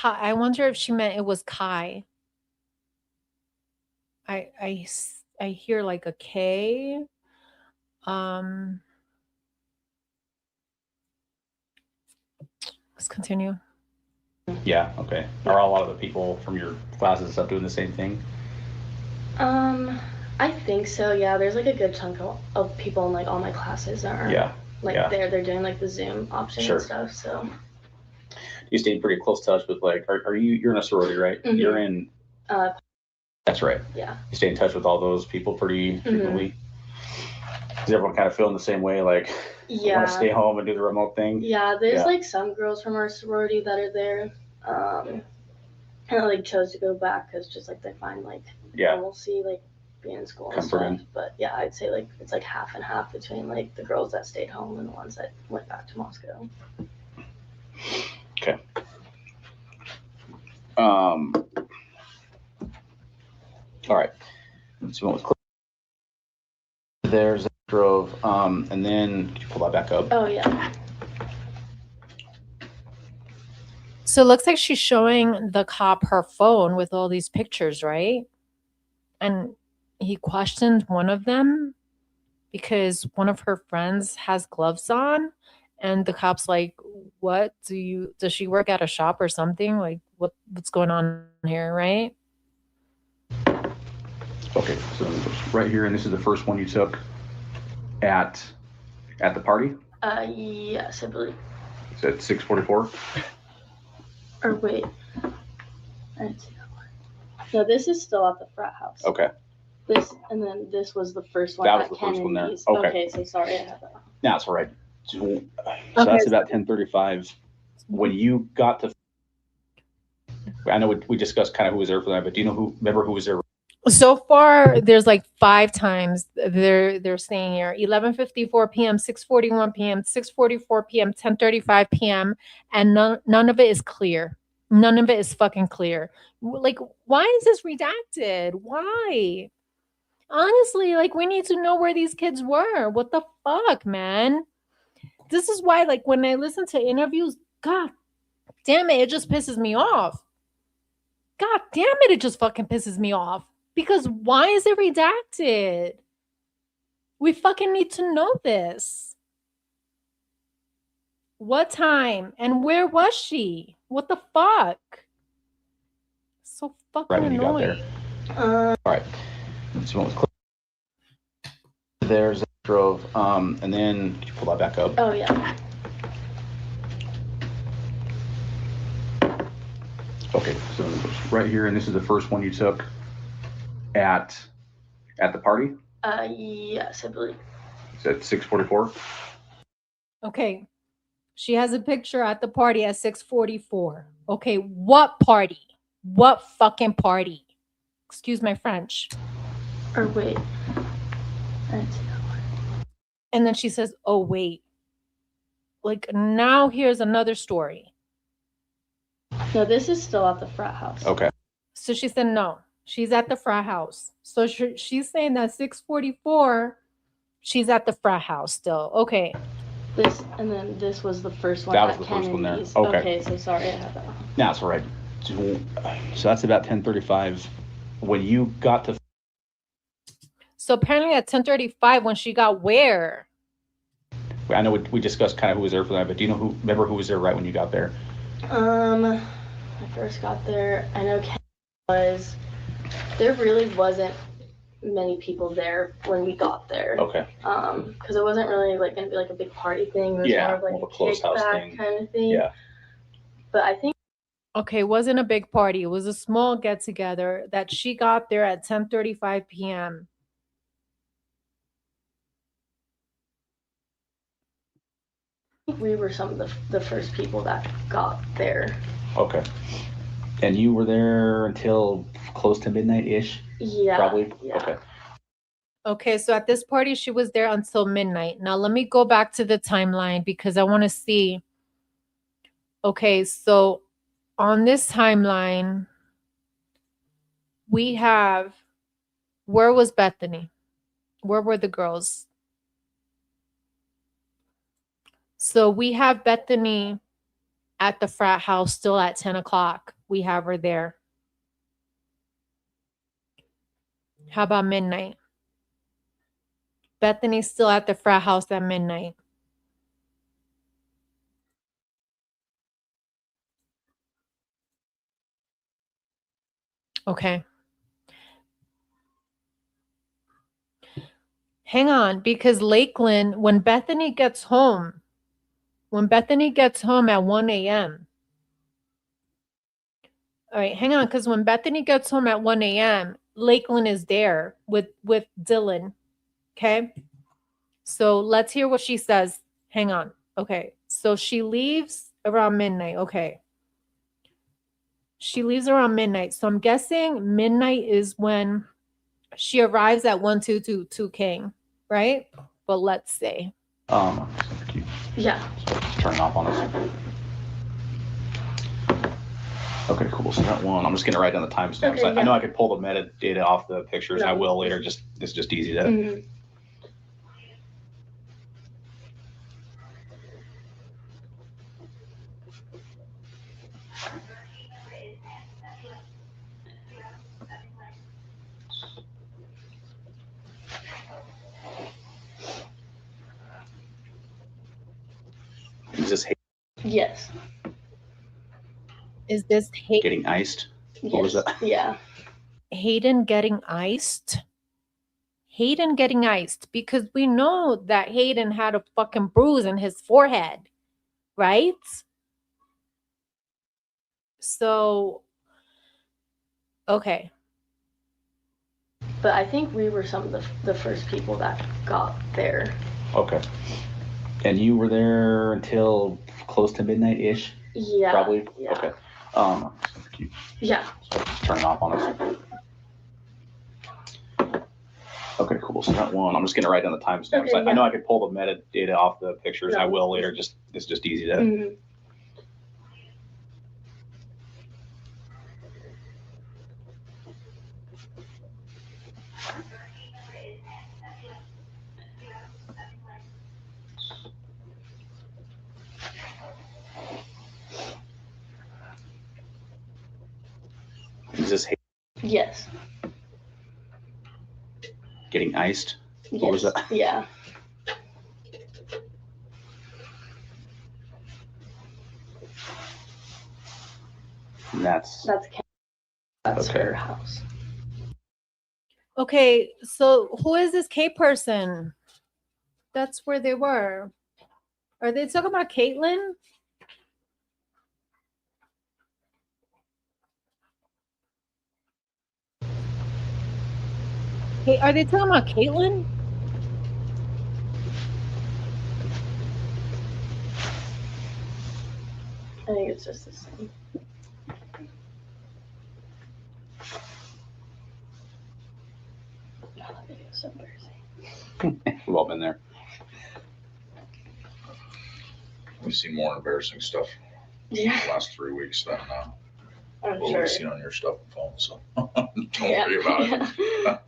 I wonder if she meant it was Kai. I hear like a K. Let's continue. Yeah. Okay. Are a lot of the people from your classes and stuff doing the same thing? I think so. Yeah, there's like a good chunk of people in like all my classes that are they're doing like the Zoom option and stuff. So you stay in pretty close touch with like, you're in a sorority, right? Mm-hmm. You're in. That's right. Yeah. You stay in touch with all those people pretty frequently. Does everyone kind of feel in the same way? Like, yeah, want to stay home and do the remote thing? Yeah, there's like some girls from our sorority that are there, and like chose to go back because just like they find like normalcy, like being in school and stuff. But yeah, I'd say like it's like half and half between like the girls that stayed home and the ones that went back to Moscow. Okay. All right. So there's drove, and then did you pull that back up? Oh yeah. So it looks like she's showing the cop her phone with all these pictures, right? And he questioned one of them because one of her friends has gloves on, and the cop's like, "What does she work at a shop or something? Like what's going on here, right?" Okay, so right here, and this is the first one you took at the party? Yes, I believe. Is it 6:44? Or wait, I didn't see that one. No, this is still at the frat house. Okay. This was the first one. That was the first one there. Okay, so sorry, I had that. No, that's all right. So that's about 10:35. When you got to, I know we discussed kind of who was there for that, but do you remember who was there? So far, there's like 5 times they're saying here: 11:54 p.m., 6:41 p.m., 6:44 p.m., 10:35 p.m., and none of it is clear. None of it is fucking clear. Like, why is this redacted? Why? Honestly, like, we need to know where these kids were. What the fuck, man? This is why, like, when I listen to interviews, god damn it just pisses me off. God damn it just fucking pisses me off. Because why is it redacted? We fucking need to know this. What time and where was she? What the fuck? So fucking annoying. All right. So what was clear? There's drove, and then did you pull that back up? Oh yeah. Okay, so right here, and this is the first one you took at the party? Yes, I believe. Is it 6:44? Okay. She has a picture at the party at 6:44. Okay, what party? What fucking party? Excuse my French. Or wait, I didn't see that one. And then she says, "Oh wait." Like, now here's another story. No, this is still at the frat house. Okay. So she said no. She's at the frat house. So she's saying that 6:44, she's at the frat house still. Okay. This was the first one. That was the first one there. Okay. Okay, so sorry, I had that one. No, that's all right. So that's about 10:35. When you got to. So apparently at 10:35, when she got where? I know we discussed kind of who was there for that, but do you remember who was there right when you got there? I I first got there, I know there really wasn't many people there when we got there. Okay. Because it wasn't really like gonna be like a big party thing. It was more of like a closed house thing kind of thing. Yeah. But I think Okay, it wasn't a big party. It was a small get together that she got there at 10:35 p.m. we were some of the first people that got there. Okay. And you were there until close to midnight-ish? Yeah. Probably? Yeah. Okay. Okay, so at this party, she was there until midnight. Now, let me go back to the timeline because I want to see. Okay, so on this timeline, we have, where was Bethany? Where were the girls? So we have Bethany at the frat house still at 10 o'clock. We have her there. How about midnight? Bethany's still at the frat house at midnight. Okay. Hang on, because Lakelynn, when Bethany gets home at 1 a.m. All right, hang on, because when Bethany gets home at 1 a.m., Lakelynn's is there with Dylan. Okay. So let's hear what she says. Hang on. Okay. So she leaves around midnight. Okay. She leaves around midnight. So I'm guessing midnight is when she arrives at 1222 King, right? But let's see. Yeah. Turn it off on us. Okay, cool. So that one, I'm just gonna write down the timestamps. Okay, I know I could pull the metadata off the pictures. No. I will later. It's just easy to. Mm-hmm. Is this Yes. Is this getting iced? Yes. What was that? Yeah. Hayden getting iced? Hayden getting iced because we know that Hayden had a fucking bruise in his forehead, right? So, okay. But I think we were some of the first people that got there. Okay. And you were there until close to midnight-ish? Yeah. Probably? Yeah. Okay. Yeah. Turn it off on us. Okay, cool. So that one, I'm just gonna write down the timestamps. Okay, I know I could pull the metadata off the pictures. No. I will later. It's just easy to. Mm-hmm. Is this Yes. getting iced? Yes. What was that? Yeah. And that's okay. Her house. Okay, so who is this K person? That's where they were. Are they talking about Caitlyn? Hey, are they talking about Caitlyn? I think it's just the same. Oh, that video is so embarrassing. We've all been there. We've seen more embarrassing stuff Yeah. the last 3 weeks than I'm what sure. we've seen on your stuff and phone, so don't worry about it. Yeah.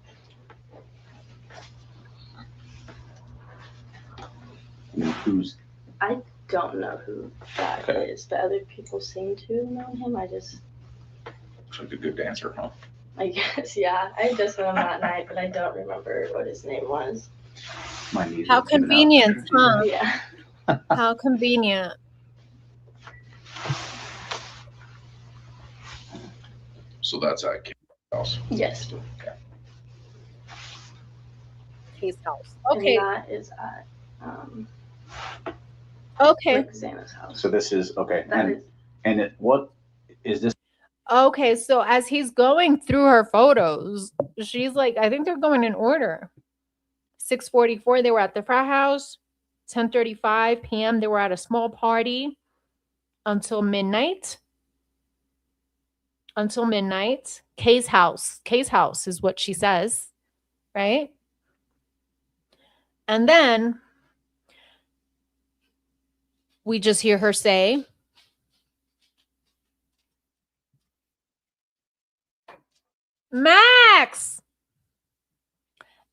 Who's? I don't know who that is, but other people seem to know him. Looks like a good dancer, huh? I guess, yeah. I just met him that night, but I don't remember what his name was. My knees How are giving out. convenient, huh? Yeah. How convenient. So that's at Kim's house. Yes. Case house. And Okay. that is at Okay. like Xana's house. So this is, okay. That is And what is this? Okay, so as he's going through her photos, she's like, I think they're going in order. 6:44, they were at the frat house. 10:35 p.m., they were at a small party until midnight. Until midnight. Kay's house. Kay's house is what she says, right? And then we just hear her say, Max.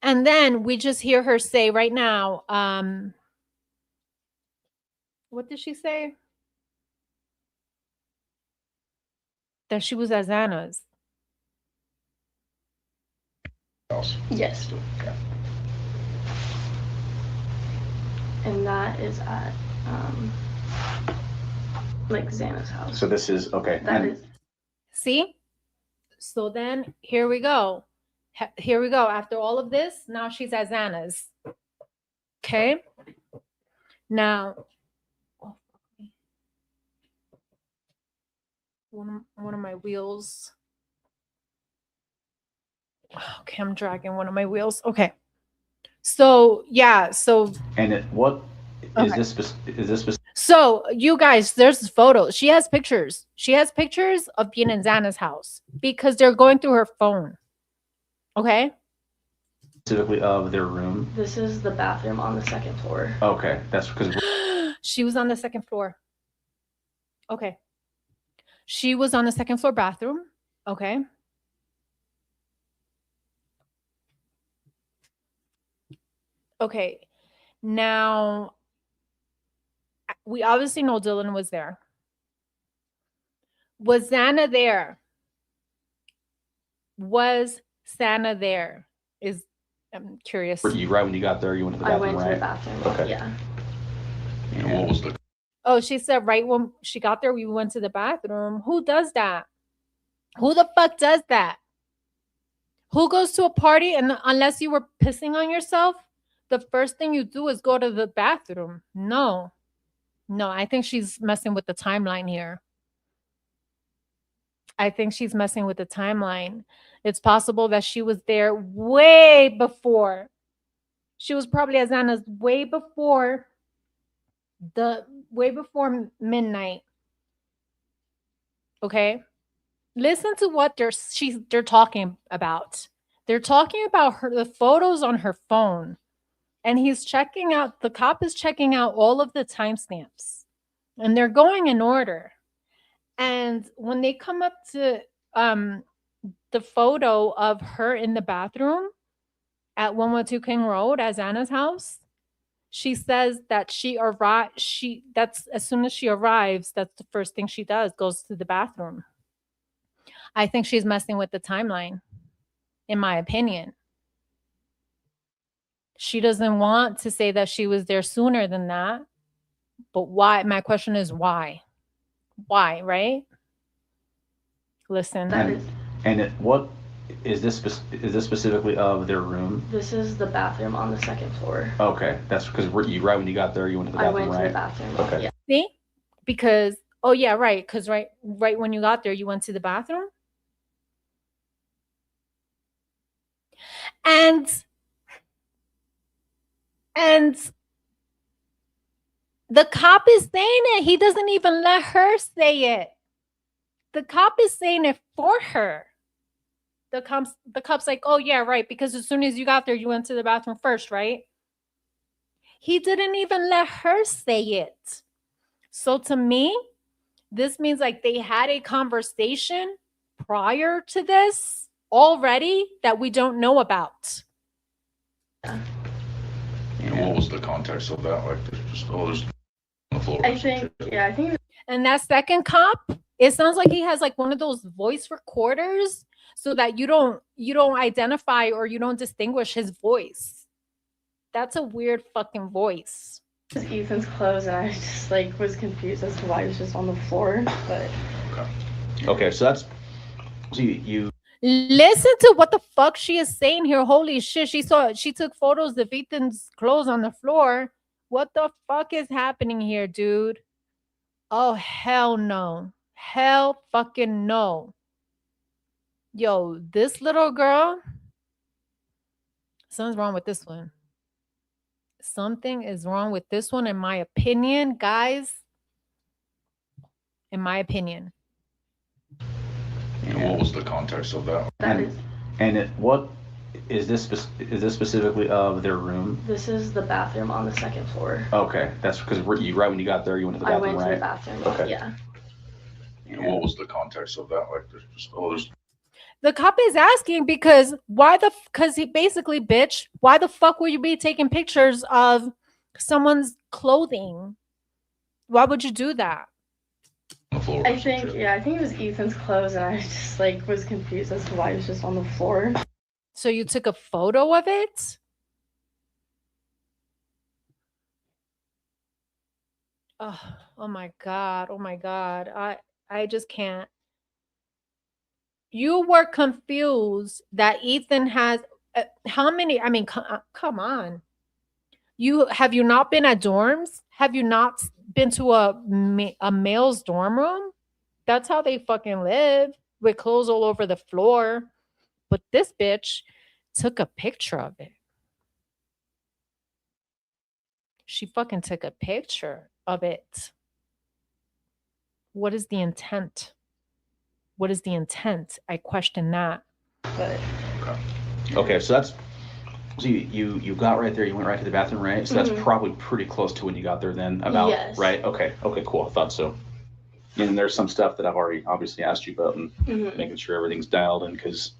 And then we just hear her say right now, what did she say? That she was at Xana's. House. yes. And that is at like Xana's house. So this is, okay. That is See? So then here we go. Here we go. After all of this, now she's at Xana's. Okay. Now, one of my wheels. Okay, I'm dragging one of my wheels. Okay. So yeah, so And what is Okay. this? So you guys, there's photos. She has pictures. She has pictures of being in Xana's house because they're going through her phone. Okay. Specifically of their room? this is the bathroom on the second floor. Okay, that's because She was on the second floor. Okay. She was on the second floor bathroom. Okay. Okay. Now, we obviously know Dylan was there. Was Xana there? Was Xana there? I'm curious. you, right when you got there, you went to the I bathroom, went to right? the bathroom. Okay. Yeah. And what was the Oh, she said right when she got there, we went to the bathroom. Who does that? Who the fuck does that? Who goes to a party and unless you were pissing on yourself, the first thing you do is go to the bathroom? No. No, I think she's messing with the timeline here. I think she's messing with the timeline. It's possible that she was there way before. She was probably at Xana's way before midnight. Okay? Listen to what they're talking about. They're talking about the photos on her phone. And the cop is checking out all of the timestamps. And they're going in order. And when they come up to the photo of her in the bathroom at 112 King Road at Xana's house, she says that that's as soon as she arrives, that's the first thing she does, goes to the bathroom. I think she's messing with the timeline, in my opinion. She doesn't want to say that she was there sooner than that. But why? My question is why? Why, right? Listen. What is this specifically of their room? This is the bathroom on the second floor. Okay, that's because you, right when you got there, you went to the I bathroom, went to right? the bathroom. Okay. Yeah. See? Because, oh yeah, right. Because right when you got there, you went to the bathroom. And the cop is saying it. He doesn't even let her say it. The cop is saying it for her. The cop's like, oh yeah, right. Because as soon as you got there, you went to the bathroom first, right? He didn't even let her say it. So to me, this means like they had a conversation prior to this already that we don't know about. and what was the context of that? Like there's just there's on the floor. I think And that second cop, it sounds like he has like one of those voice recorders so that you don't identify or you don't distinguish his voice. That's a weird fucking voice. Ethan's clothes, and I just like was confused as to why he was just on the floor. But Okay, so that's So you Listen to what the fuck she is saying here. Holy shit. She took photos of Ethan's clothes on the floor. What the fuck is happening here, dude? Oh, hell no. Hell fucking no. Yo, this little girl, something's wrong with this one. Something is wrong with this one, in my opinion, guys. In my opinion. And what was the context of that? What is this specifically of their room? This is the bathroom on the second floor. Okay, that's because right when you got there, you went to the bathroom, I went right? to the bathroom. Okay. Yeah. And what was the context of that? Like, there's just The cop is asking because he basically, bitch, why the fuck would you be taking pictures of someone's clothing? Why would you do that? on the floor. I think it was Ethan's clothes, and I just like was confused as to why he was just on the floor. So you took a photo of it? Oh my God. Oh my God. I just can't. You were confused that Ethan has how many? I mean, come on. Have you not been at dorms? Have you not been to a male's dorm room? That's how they fucking live, with clothes all over the floor. But this bitch took a picture of it. She fucking took a picture of it. What is the intent? What is the intent? I question that. But Okay, so that's so you got right there. You went right to the bathroom, right? So that's probably pretty close to when you got there. Then about Yes. Right? Okay, cool. I thought so. And there's some stuff that I've already obviously asked you about, and making sure everything's dialed in because.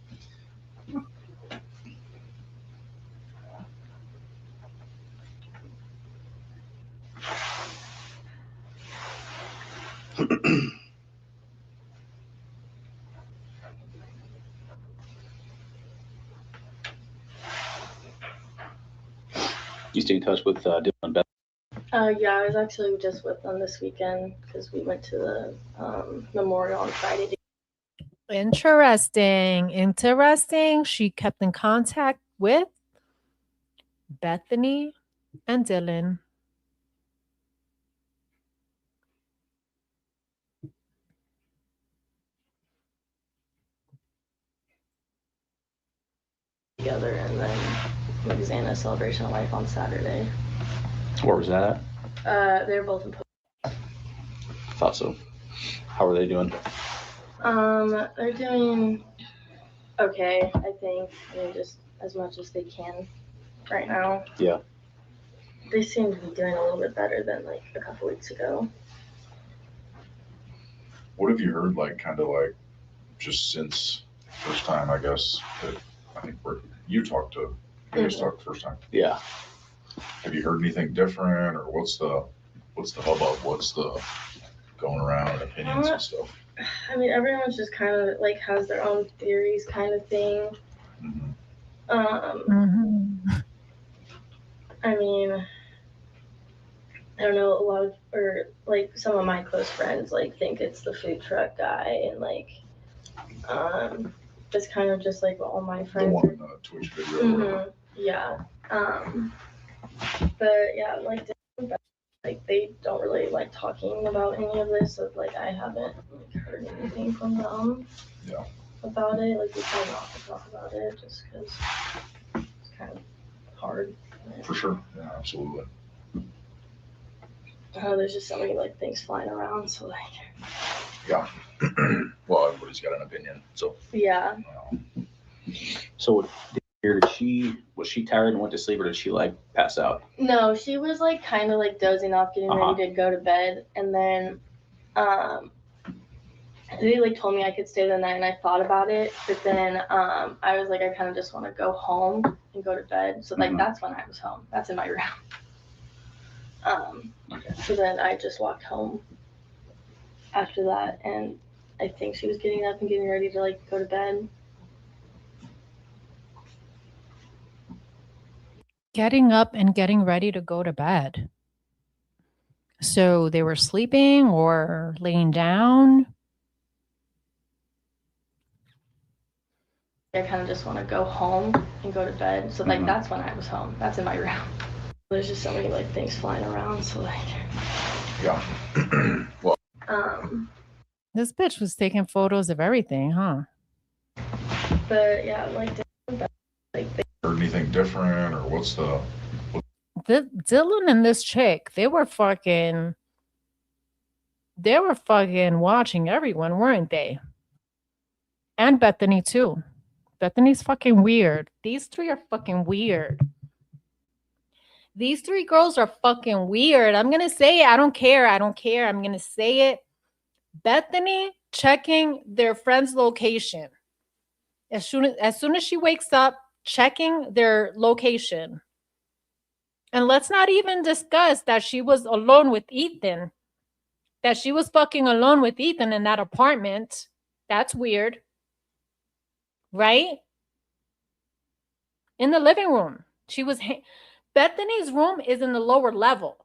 You stay in touch with Dylan and Beth? yeah, I was actually just with them this weekend because we went to the memorial on Friday. Interesting. She kept in contact with Bethany and Dylan. Together, and then Xana's celebration of life on Saturday. Where was that at? They're both in. Thought so. How are they doing? They're doing okay, I think. I mean, just as much as they can right now. Yeah. They seem to be doing a little bit better than like a couple weeks ago. What have you heard, like, kind of like, just since first time, I guess, that I think you guys talked the first time. Yeah. Have you heard anything different, or what's the hubbub? What's the going around and opinions and stuff? I mean, everyone's just kind of like has their own theories, kind of thing. I mean, I don't know, a lot of, or like some of my close friends like think it's the food truck guy, and like it's kind of just like all my friends. The one in the Twitch video. Or whatever. Yeah. But yeah, like they don't really like talking about any of this, so like I haven't like heard anything from them. Yeah. About it. Like we try not to talk about it just because it's kind of hard. For sure. Yeah, absolutely. There's just so many like things flying around, so like. Yeah. Well, everybody's got an opinion, so. Yeah. So was she tired and went to sleep, or did she like pass out? No, she was like kind of like dozing off, getting ready to go to bed, and then they like told me I could stay the night, and I thought about it, but then I was like, I kind of just want to go home and go to bed. So like that's when I was home. That's in my room. So then I just walked home after that, and I think she was getting up and getting ready to like go to bed. Getting up and getting ready to go to bed. So they were sleeping or laying down? I kind of just want to go home and go to bed. So like that's when I was home. That's in my room. There's just so many like things flying around. So like, Yeah. Well, This bitch was taking photos of everything, huh? but yeah, like heard anything different, or what's the? Dylan and this chick, they were fucking watching everyone, weren't they? And Bethany too. Bethany's fucking weird. These three are fucking weird. These three girls are fucking weird. I'm gonna say it. I don't care. I'm gonna say it. Bethany checking their friend's location. As soon as she wakes up, checking their location. And let's not even discuss that she was alone with Ethan. That she was fucking alone with Ethan in that apartment. That's weird. Right? In the living room. Bethany's room is in the lower level.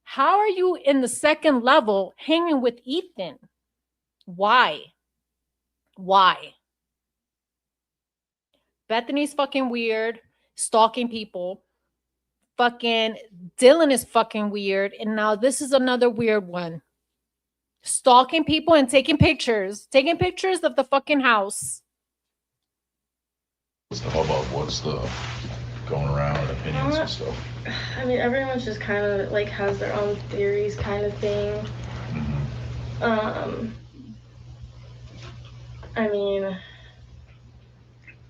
How are you in the second level hanging with Ethan? Why? Bethany's fucking weird, stalking people. Fucking Dylan is fucking weird. And now this is another weird one. Stalking people and taking pictures of the fucking house. What's the hubbub? What's the going around opinions and stuff? I mean, everyone's just kind of like has their own theories, kind of thing. I mean,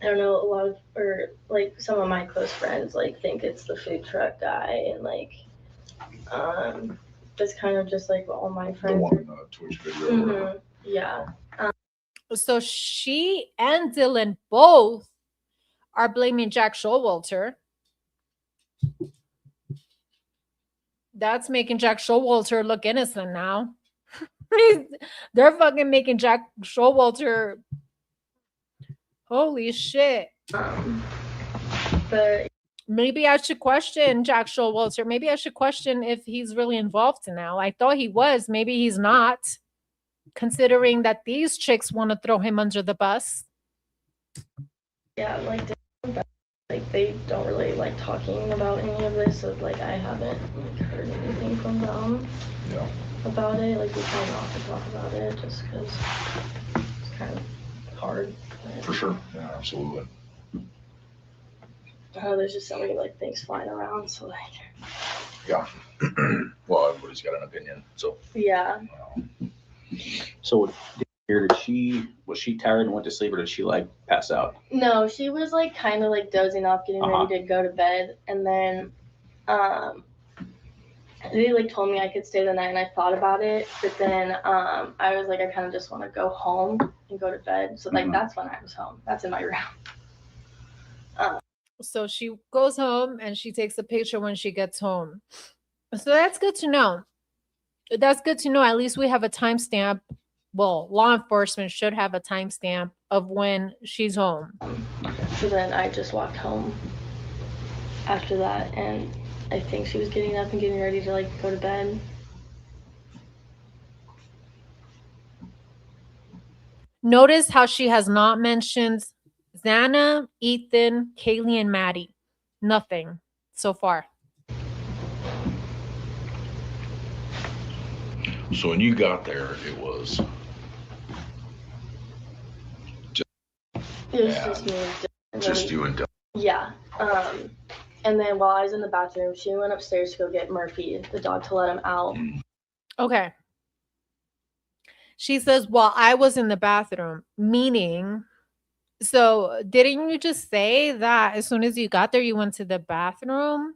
I don't know, a lot of, or like some of my close friends like think it's the food truck guy, and like, it's kind of just like all my friends. The one in the Twitch video. Yeah. So she and Dylan both are blaming Jack Showalter. That's making Jack Showalter look innocent now. They're fucking making Jack Showalter. Holy shit. But maybe I should question Jack Showalter. Maybe I should question if he's really involved now. I thought he was. Maybe he's not. Considering that these chicks want to throw him under the bus. Yeah, like they don't really like talking about any of this, so like I haven't like heard anything from them about it. Like we try not to talk about it just because it's kind of hard. For sure. Yeah, absolutely. There's just so many like things flying around, so like. Yeah. Well, everybody's got an opinion, so. Yeah. So was she tired and went to sleep, or did she like pass out? No, she was like kind of like dozing off, getting ready to go to bed, and then they like told me I could stay the night, and I thought about it, but then I was like, I kind of just want to go home and go to bed. So like that's when I was home. That's in my room. So she goes home and she takes a picture when she gets home. So that's good to know. That's good to know. At least we have a timestamp. Well, law enforcement should have a timestamp of when she's home. So then I just walked home after that, and I think she was getting up and getting ready to like go to bed. Notice how she has not mentioned Xana, Ethan, Kaylee, and Maddie. Nothing so far. So when you got there, it was just me. Just you and Dylan. Yeah. And then while I was in the bathroom, she went upstairs to go get Murphy, the dog, to let him out. Okay. She says, while I was in the bathroom, meaning, so didn't you just say that as soon as you got there, you went to the bathroom?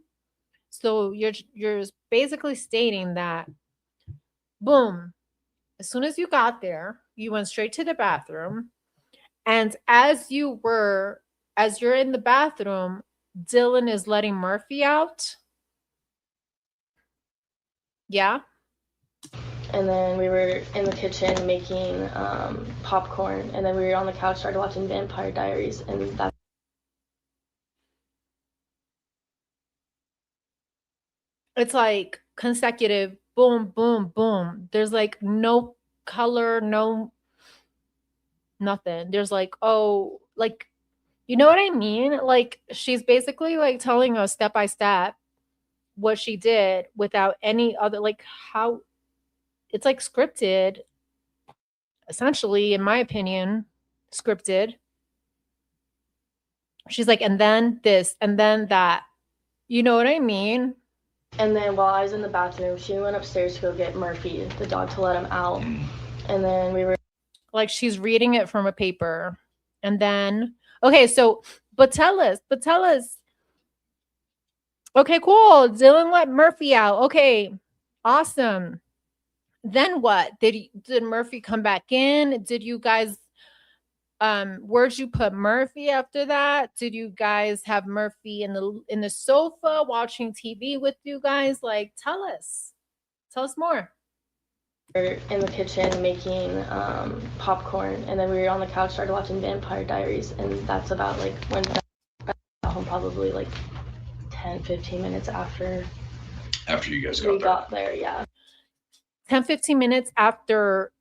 So you're basically stating that, boom, as soon as you got there, you went straight to the bathroom. And as you're in the bathroom, Dylan is letting Murphy out. Yeah. And then we were in the kitchen making popcorn, and then we were on the couch, started watching Vampire Diaries, and that. It's like consecutive, boom, boom, boom. There's like no color, no nothing. There's like, oh, like You know what I mean? Like, she's basically like telling us step by step what she did without any other, like, how it's like scripted, essentially, in my opinion, scripted. She's like, and then this, and then that. You know what I mean? And then while I was in the bathroom, she went upstairs to go get Murphy, the dog, to let him out. And then we were Like, she's reading it from a paper. And then, okay, so, but tell us. Okay, cool. Dylan let Murphy out. Okay, awesome. Then what? Did Murphy come back in? Did you guys where'd you put Murphy after that? Did you guys have Murphy in the sofa watching TV with you guys? Like, tell us more. in the kitchen making popcorn, and then we were on the couch, started watching Vampire Diaries, and that's about like when I got home, probably like 10-15 minutes after After you guys we got there. got there. Yeah. 10-15 minutes after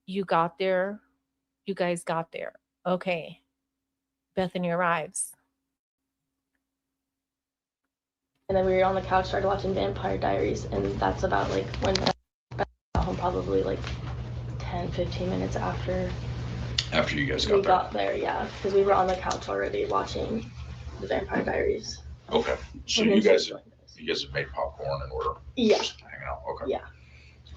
you got there, you guys got there. Okay. Bethany arrives. And then we were on the couch, started watching Vampire Diaries, and that's about like when I got home, probably like 10-15 minutes after After you guys we got got there. Yeah, because we were on the couch already watching the Vampire Diaries. there. Okay. So And then you she guys joined us. have made popcorn and were Yeah. just hanging out. Okay. Yeah.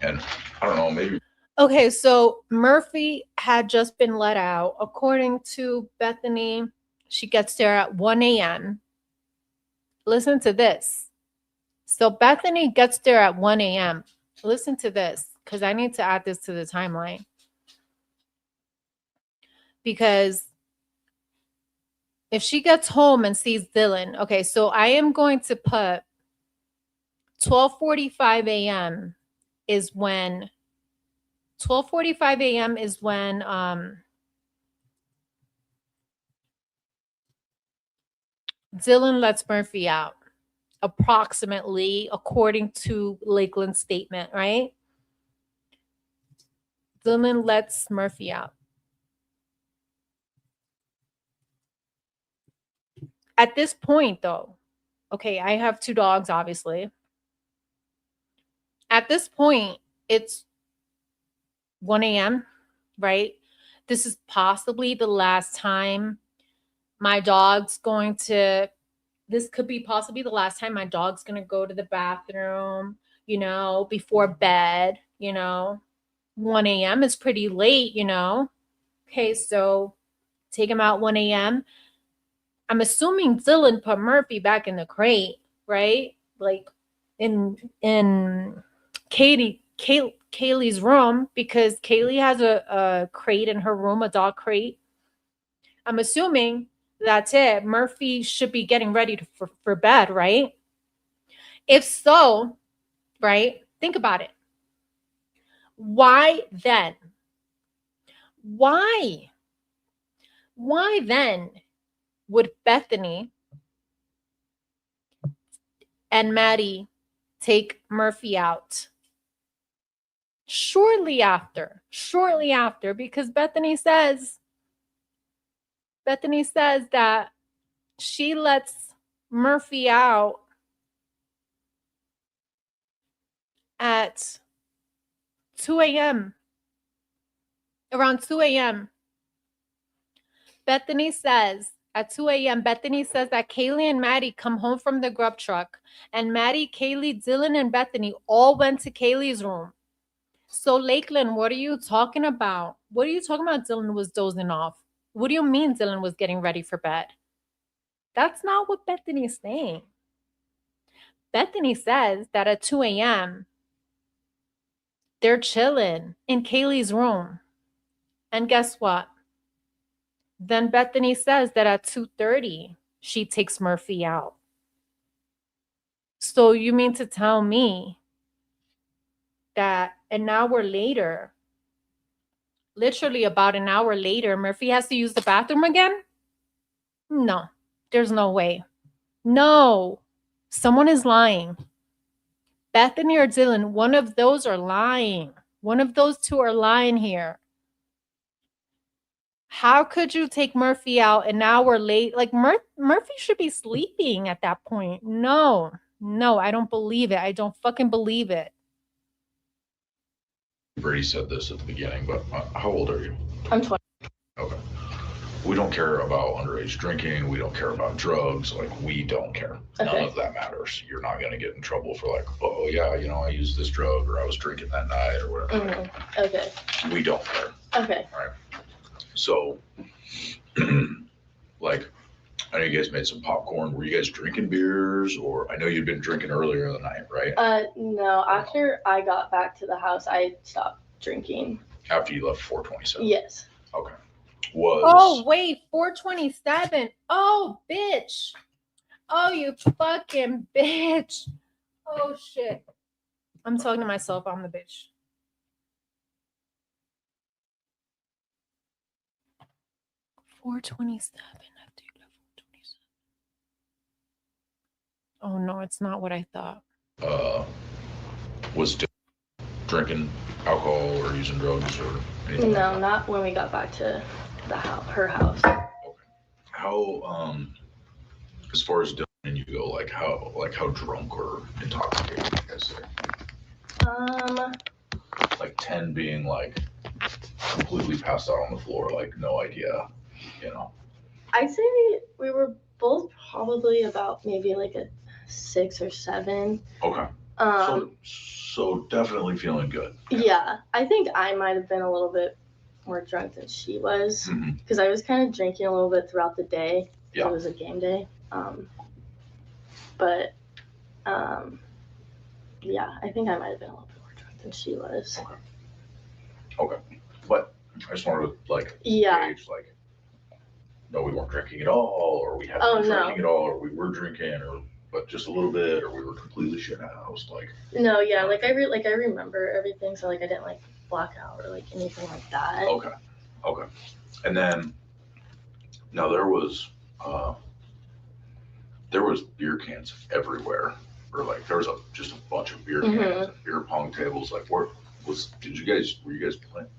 And I don't know, maybe Okay, so Murphy had just been let out. According to Bethany, she gets there at 1 a.m. Listen to this. So Bethany gets there at 1 a.m. Listen to this, because I need to add this to the timeline. Because if she gets home and sees Dylan, okay, so I am going to put 12:45 a.m. is when 12:45 a.m. is when Dylan lets Murphy out, approximately, according to Lakelynn'S statement, right? Dylan lets Murphy out. At this point, though, okay, I have 2 dogs, obviously. At this point, it's 1 a.m., right? This is possibly the last time my dog's going to, this could be possibly the last time my dog's going to go to the bathroom, you know, before bed, you know. 1 a.m. is pretty late, you know. Okay, so take him out 1 a.m. I'm assuming Dylan put Murphy back in the crate, right? Like in Kaylee's room, because Kaylee has a crate in her room, a dog crate. I'm assuming that's it. Murphy should be getting ready for bed, right? If so, right? Think about it. Why then? Why then would Bethany and Maddie take Murphy out? Shortly after, because Bethany says that she lets Murphy out at 2 a.m. Around 2 a.m. Bethany says at 2 a.m., Bethany says that Kaylee and Maddie come home from the grub truck, and Maddie, Kaylee, Dylan, and Bethany all went to Kaylee's room. So, Lakelynn's, what are you talking about? What are you talking about? Dylan was dozing off. What do you mean Dylan was getting ready for bed? That's not what Bethany is saying. Bethany says that at 2 a.m., they're chilling in Kaylee's room. And guess what? Then Bethany says that at 2:30, she takes Murphy out. So you mean to tell me that an hour later, literally about an hour later, Murphy has to use the bathroom again? No, there's no way. No, someone is lying. Bethany or Dylan, one of those are lying. One of those two are lying here. How could you take Murphy out and now we're late? Like Murphy should be sleeping at that point. No, I don't believe it. I don't fucking believe it. Brady said this at the beginning, but how old are you? I'm 20. Okay. We don't care about underage drinking. We don't care about drugs. Like, we don't care. None Okay. of that matters. You're not going to get in trouble for like, oh yeah, you know, I used this drug or I was drinking that night or whatever. Mm-hmm. Okay. We don't care. Okay. So, like, I know you guys made some popcorn. Were you guys drinking beers, or I know you'd been drinking earlier in the night, right? No. After I got back to the house, I stopped drinking. After you left 427. Yes. Okay. Oh, wait, 427. Oh, bitch. Oh, you fucking bitch. Oh, shit. I'm talking to myself. I'm the bitch. $427. Oh no, it's not what I thought. Was drinking alcohol or using drugs or anything? No, like not when we got back to the house, her house. Okay. How as far as Dylan and you go, like how drunk or intoxicated do you guys say? Like 10 being like completely passed out on the floor, like no idea, you know. I'd say we were both probably about maybe like a 6 or 7. Okay. So definitely feeling good. Yeah, I think I might have been a little bit more drunk than she was because I was kind of drinking a little bit throughout the day. Yeah. It was a game day. Yeah, I think I might have been a little bit more drunk than she was. Okay. But I just wanted to like gauge like, no, we weren't drinking at all, or we hadn't been drinking at all, or we were drinking, or but just a little bit, or we were completely shit housed. Like, no, yeah, like I remember everything, so like I didn't like black out or like anything like that. Okay. And then now there was beer cans everywhere, or like there was just a bunch of beer cans and beer pong tables. Like, were you guys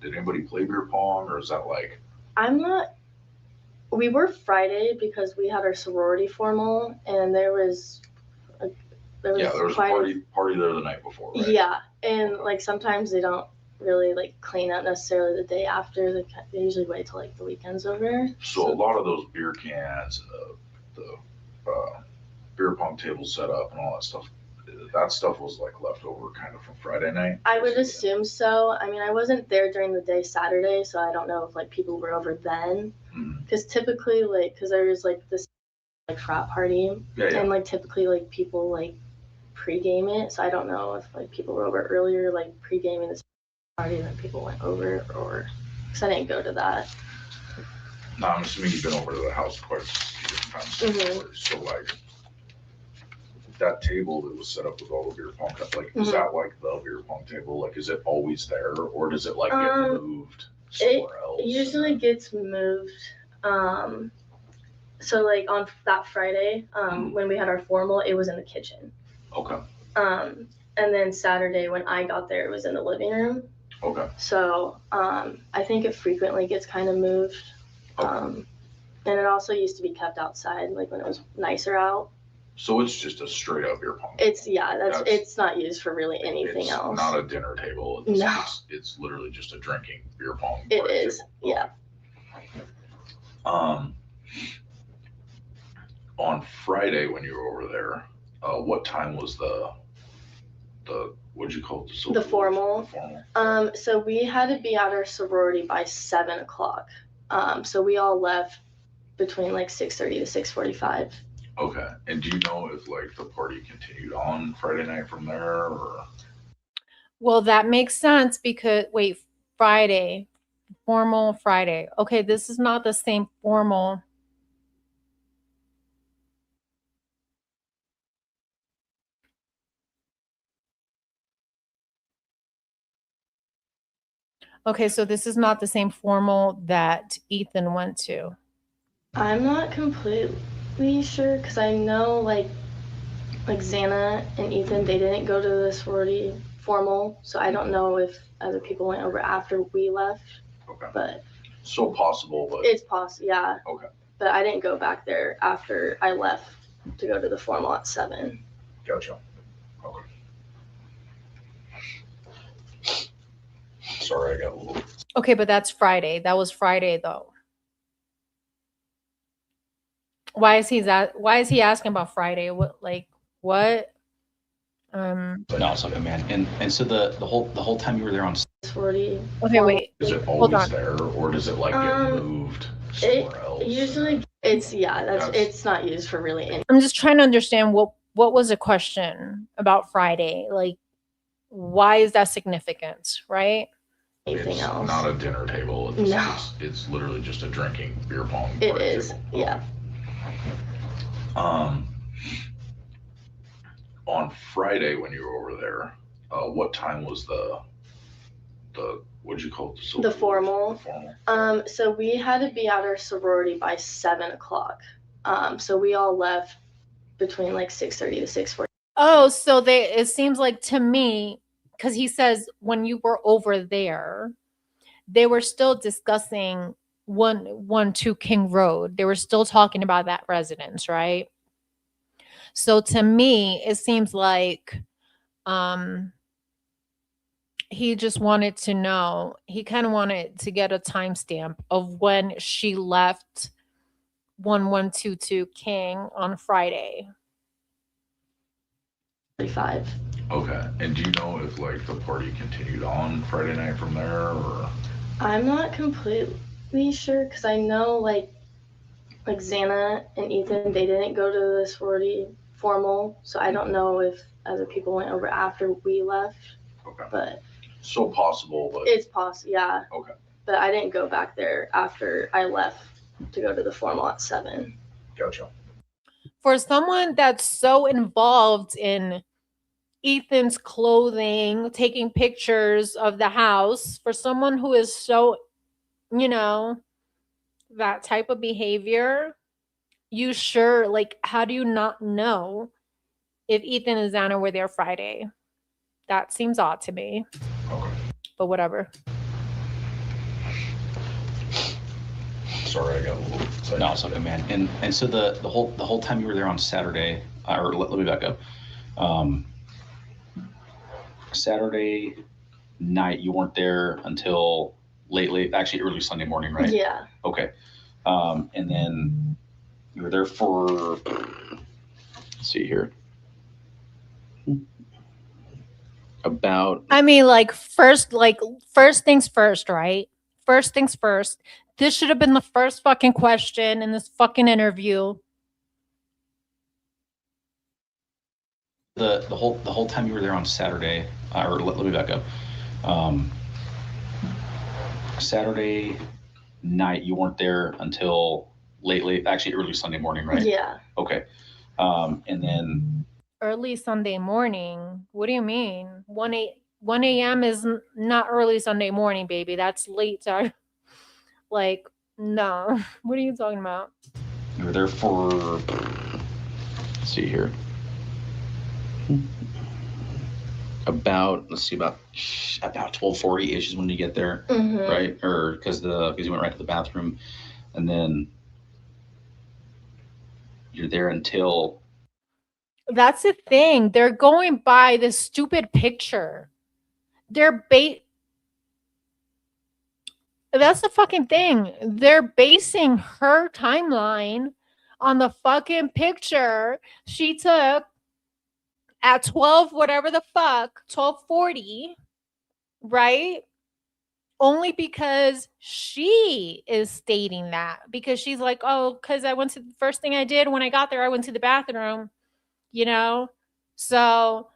did anybody play beer pong, or is that like? We were Friday because we had our sorority formal, and there was a party there the night before, right? Yeah, and like sometimes they don't really like clean up necessarily the day after. They usually wait till like the weekend's over. So a lot of those beer cans and the beer pong table set up and all that stuff was like leftover kind of from Friday night. I would assume so. I mean, I wasn't there during the day Saturday, so I don't know if like people were over then. Because typically, like, because there was like this like frat party, and like typically like people like pre-game it. So I don't know if like people were over earlier, like pre-gaming this party, and then people went over, or because I didn't go to that. No, I'm assuming you've been over to the house quite a few different times. So like that table that was set up with all the beer pong cups, like is that like the beer pong table? Like, is it always there, or does it like get moved somewhere else? It usually gets moved. So like on that Friday, when we had our formal, it was in the kitchen. Okay. And then Saturday when I got there, it was in the living room. Okay. So I think it frequently gets kind of moved. Okay. And it also used to be kept outside, like when it was nicer out. So it's just a straight up beer pong. It's not used for really anything else. Not a dinner table. It's literally just a drinking beer pong. It is, table. Yeah. On Friday when you were over there, what time was the what'd you call it? The formal. So we had to be at our sorority by 7:00. So we all left between like 6:30 to 6:45. Okay. And do you know if like the party continued on Friday night from there, or? Well, that makes sense because Friday, formal Friday. Okay, this is not the same formal. Okay, so this is not the same formal that Ethan went to. I'm not completely sure because I know like Xana and Ethan, they didn't go to the sorority formal, so I don't know if other people went over after we left. Okay. But So possible, but It's possible, yeah. Okay. But I didn't go back there after I left to go to the formal at 7. gotcha. Okay. Sorry, I got a little. Okay, but that's Friday. That was Friday though. Why is he asking about Friday? What? No, it's okay, man. And so the whole time you were there on. 40. Okay, wait. Is it Hold always on. there, or does it like get moved somewhere else? Usually it's not used for really any. I'm just trying to understand what was the question about Friday? Like, why is that significant, right? Anything It's else. not a dinner table. No. It's literally just a drinking beer pong. It party is, table. yeah. On Friday when you were over there, what time was the what'd you call it? The formal. The formal. So we had to be at our sorority by 7 o'clock. So we all left between like 6:30 to 6:40. Oh, so it seems like to me, because he says when you were over there, they were still discussing 112 King Road. They were still talking about that residence, right? So to me, it seems like he just wanted to know, he kind of wanted to get a timestamp of when she left 1122 King on Friday. 45. Okay. And do you know if like the party continued on Friday night from there, or? I'm not completely sure because I know like Xana and Ethan, they didn't go to the sorority formal, so I don't know if other people went over after we left. Okay. But So possible, but. it's possible, yeah. Okay. But I didn't go back there after I left to go to the formal at 7. Gotcha. For someone that's so involved in Ethan's clothing, taking pictures of the house, for someone who is so, that type of behavior, you sure, like, how do you not know if Ethan and Xana were there Friday? That seems odd to me. Okay. But whatever. Sorry, I got a little excited. No, it's okay, man. And so the whole time you were there on Saturday, or let me back up. Saturday night, you weren't there until late, actually early Sunday morning, right? Yeah. Okay. And then you were there for, let's see here. About. I mean, first things first, right? First things first. This should have been the first fucking question in this fucking interview. The whole time you were there on Saturday, or let me back up. Saturday night, you weren't there until late, actually early Sunday morning, right? Yeah. Okay. And then. Early Sunday morning? What do you mean? 1 a.m. is not early Sunday morning, baby. That's late. Like, no. What are you talking about? You were there for, let's see here. About 12:40-ish is when you get there, right? Or because you went right to the bathroom, and then you're there until. That's the thing. They're going by this stupid picture. That's the fucking thing. They're basing her timeline on the fucking picture she took at 12:40, right? Only because she is stating that. Because she's like, oh, because the first thing I did when I got there, I went to the bathroom, So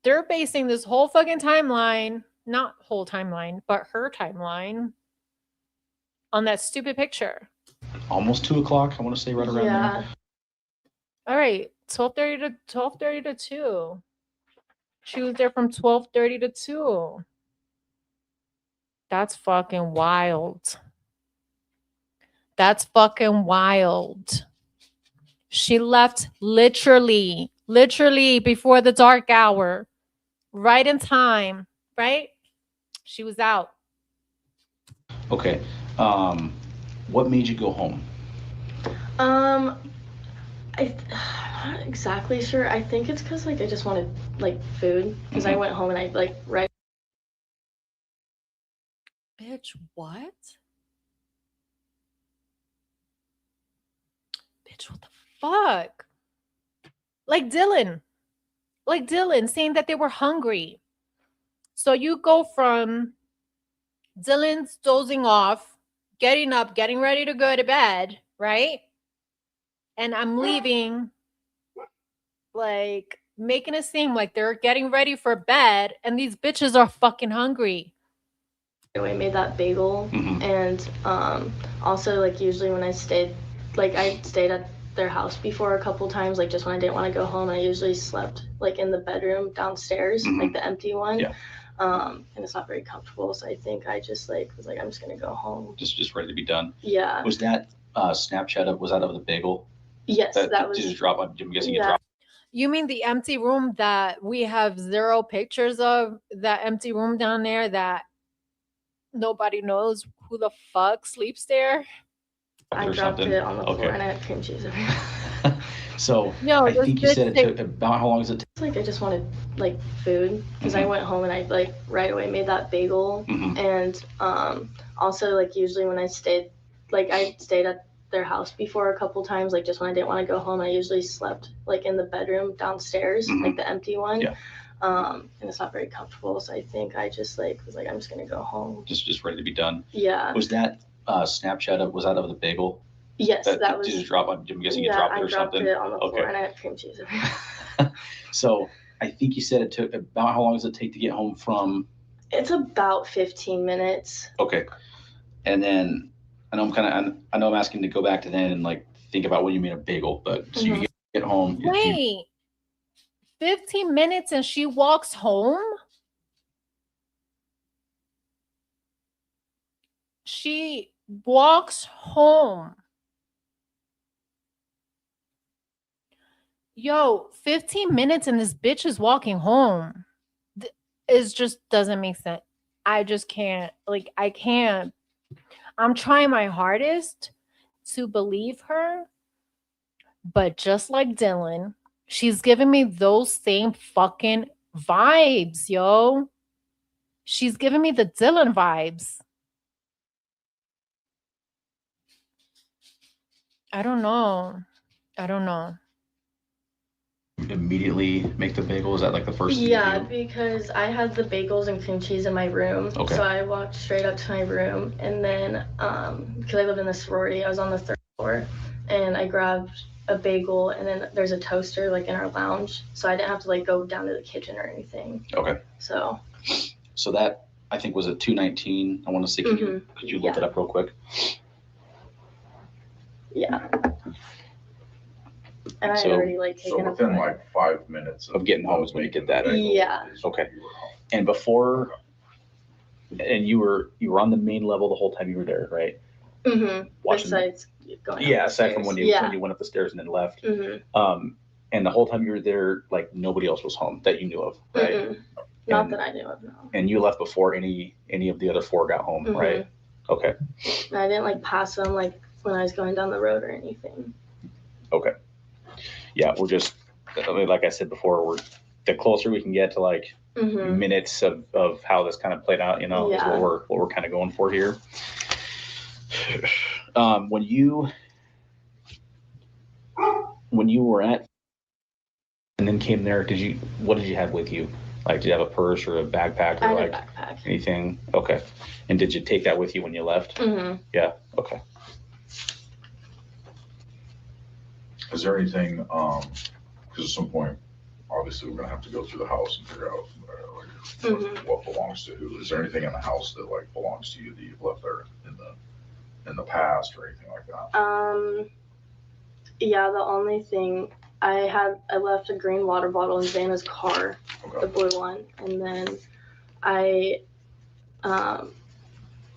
they're basing this whole fucking timeline, not whole timeline, but her timeline on that stupid picture. Almost 2:00, I want to say, right around there. All right, 12:30 to 2. She was there from 12:30 to 2. That's fucking wild. That's fucking wild. She left literally before the dark hour, right in time, right? She was out. Okay. What made you go home? I'm not exactly sure. I think it's because like I just wanted like food because I went home and I like right. Bitch, what? Bitch, what the fuck? Like Dylan saying that they were hungry. So you go from Dylan's dozing off, getting up, getting ready to go to bed, right? And I'm leaving, like making it seem like they're getting ready for bed, and these bitches are fucking hungry. I made that bagel, and also like usually when I stayed at their house before a couple times, like just when I didn't want to go home, I usually slept like in the bedroom downstairs, like the empty one. Yeah. And it's not very comfortable, so I think I just like was like I'm just gonna go home. Just ready to be done. Yeah. Was that Snapchat was that of the bagel? Yes, that was. Did you drop? I'm guessing you Yeah. dropped. You mean the empty room that we have 0 pictures of? That empty room down there that nobody knows who the fuck sleeps there? I Or dropped something? it on the floor Okay. and I had cream cheese everywhere. So No, I this think you bitch said it took about how long does it take? It's like I just wanted like food because I went home and I like right away made that bagel, and also like usually when I stayed at their house before a couple times, like just when I didn't want to go home, I usually slept like in the bedroom downstairs, like the empty one. Yeah. And it's not very comfortable, so I think I just like was like I'm just gonna go home. Just ready to be done. Yeah. Was that Snapchat was that of the bagel? Yes, that was. Did you drop? I'm guessing you Yeah, dropped it I or dropped something. it on the floor Okay. and I had cream cheese everywhere. So I think you said it took about how long does it take to get home from? It's about 15 minutes. Okay. And then I know I'm asking to go back to then and like think about when you made a bagel, but so you get home. Wait, 15 minutes and she walks home? She walks home. Yo, 15 minutes and this bitch is walking home. It just doesn't make sense. I just can't. Like, I can't. I'm trying my hardest to believe her. But just like Dylan, she's giving me those same fucking vibes, yo. She's giving me the Dylan vibes. I don't know. Immediately make the bagel? Is that like the first thing Yeah, you do? because I had the bagels and cream cheese in my room. Okay. So I walked straight up to my room, and then because I lived in the sorority, I was on the 3rd floor, and I grabbed a bagel, and then there's a toaster like in our lounge, so I didn't have to like go down to the kitchen or anything. Okay. So that I think was a 219. I want to see. Could you look it up real quick? Yeah. And I had already like taken So within like 5 minutes of getting home is when you did that. Yeah. Okay. And before, and you were on the main level the whole time you were there, right? Watching. Besides going. Yeah, aside from when you went up the stairs and then left. And the whole time you were there, like nobody else was home that you knew of, right? Not that I knew of, no. And you left before any of the other 4 got home, right? Okay. And I didn't like pass them like when I was going down the road or anything. Okay. Yeah, we're just, I mean, like I said before, the closer we can get to like minutes of how this kind of played out, is what we're kind of going for here. When you were at and then came there, what did you have with you? Like, did you have a purse or a backpack or I like had a backpack. anything? Okay. And did you take that with you when you left? Yeah. Okay. Is there anything, because at some point, obviously, we're gonna have to go through the house and figure out what belongs to who. Is there anything in the house that like belongs to you that you've left there in the past or anything like that? Yeah, the only thing I left a green water bottle in Xana's car, the blue one, and then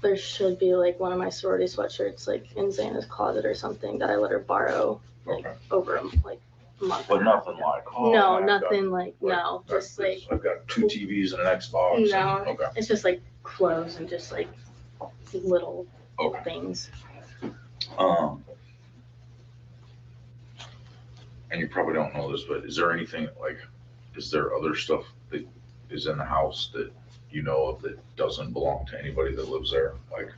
there should be like one of my sorority sweatshirts like in Xana's closet or something that I let her borrow over a month. But nothing like. No, nothing like just like. I've got 2 TVs and an Xbox. No, it's just like clothes and just like little Okay. things. And you probably don't know this, but is there anything like, is there other stuff that is in the house that you know of that doesn't belong to anybody that lives there? Like,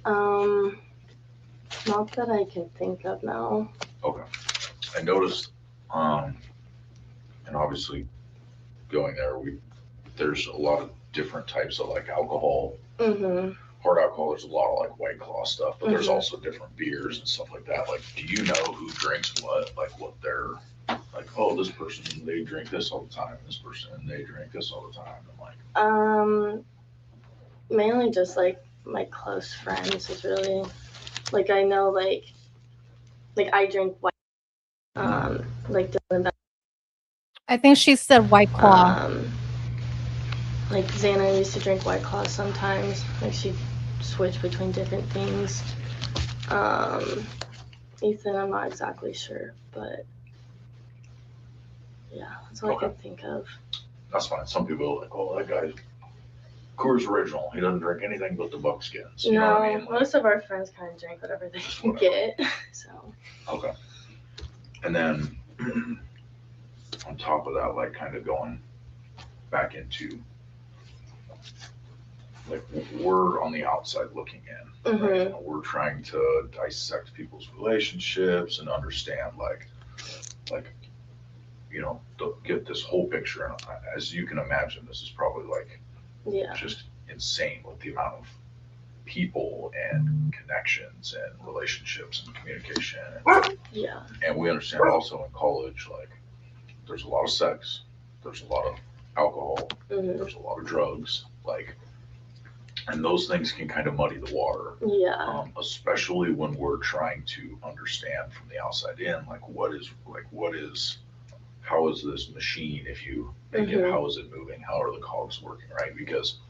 Not that I can think of now. okay. I noticed, and obviously going there, there's a lot of different types of like alcohol. Mm-hmm. Hard alcohol, there's a lot of like White Claw stuff, but there's Mhm. also different beers and stuff like that. Like, do you know who drinks what? Like, what they're like? Oh, this person they drink this all the time. This person they drink this all the time. I'm like, Mainly just like my close friends is really like I know like I drink white like Dylan, I think she said White Claw. like Xana used to drink White Claw sometimes. Like she'd switch between different things. Ethan, I'm not exactly sure, but yeah, that's all I can think of. that's fine. Some people are like, oh, that guy's Coors Original. He doesn't drink anything but the Buckskins. You know what I mean? Like, most of our friends kind of drink whatever they can get. So. Okay. And then on top of that, like kind of going back into like we're on the outside looking in, Mm-hmm. right? We're trying to dissect people's relationships and understand like you know, to get this whole picture. And as you can imagine, this is probably like just insane with the amount of people and connections and relationships and communication. And we understand also in college, like there's a lot of sex, there's a lot of alcohol, there's a lot of drugs, like, and those things can kind of muddy the water. Especially when we're trying to understand from the outside in, like how is this machine, if you make it, how is it moving? How are the cogs working, right? Because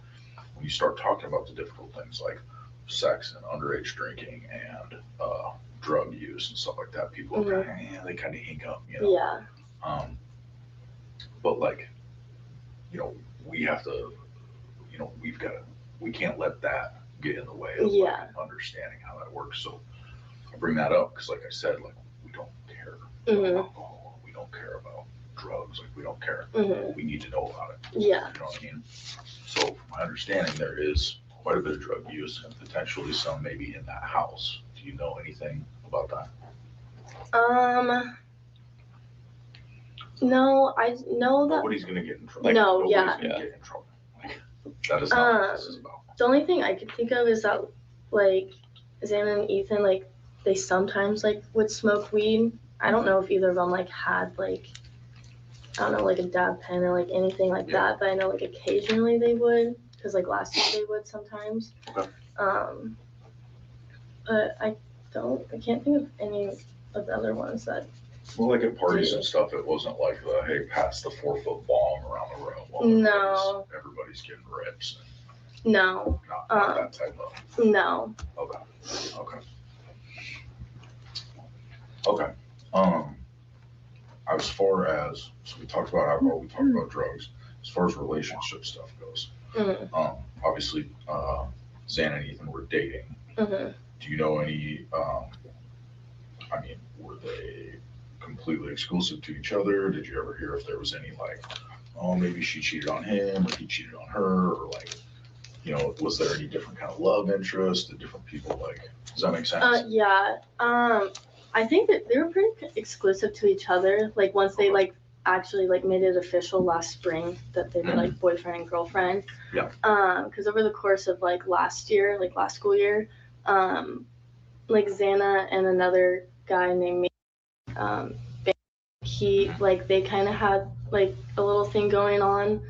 when you start talking about the difficult things like sex and underage drinking and drug use and stuff like that, people are they kind of hink up, you know. But like, you know, we have to, you know, we can't let that get in the way of like, understanding how that works. So I bring that up because, like I said, like we don't care about alcohol, we don't care about drugs, like we don't care. We need to know about it. You know what I mean? So from my understanding, there is quite a bit of drug use and potentially some maybe in that house. Do you know anything about that? No, I know that nobody's gonna get in trouble. Like, nobody's gonna get in trouble. Like, that is not what this is about. The only thing I could think of is that like Xana and Ethan, like they sometimes like would smoke weed. I don't know if either of them like had like I don't know like a dab pen or like anything like that, but I know like occasionally they would because like last year they would sometimes. Okay. But I can't think of any of the other ones that. Well, like at parties and stuff, it wasn't like the hey, pass the 4-foot bomb around the room. While No. Everybody's getting rips. No. Not that type of. No. Okay. As far as, so we talked about alcohol, we talked about drugs. As far as relationship stuff goes, obviously, Xana and Ethan were dating. Do you know any? I mean, were they completely exclusive to each other? Did you ever hear if there was any like, oh, maybe she cheated on him or he cheated on her, or like, you know, was there any different kind of love interest that different people like? Does that make sense? Yeah. I think that they were pretty exclusive to each other. Like once they like actually like made it official last spring that they were like boyfriend and girlfriend. Yeah. Because over the course of like last year, like last school year, like Xana and another guy named he like they kind of had like a little thing going on.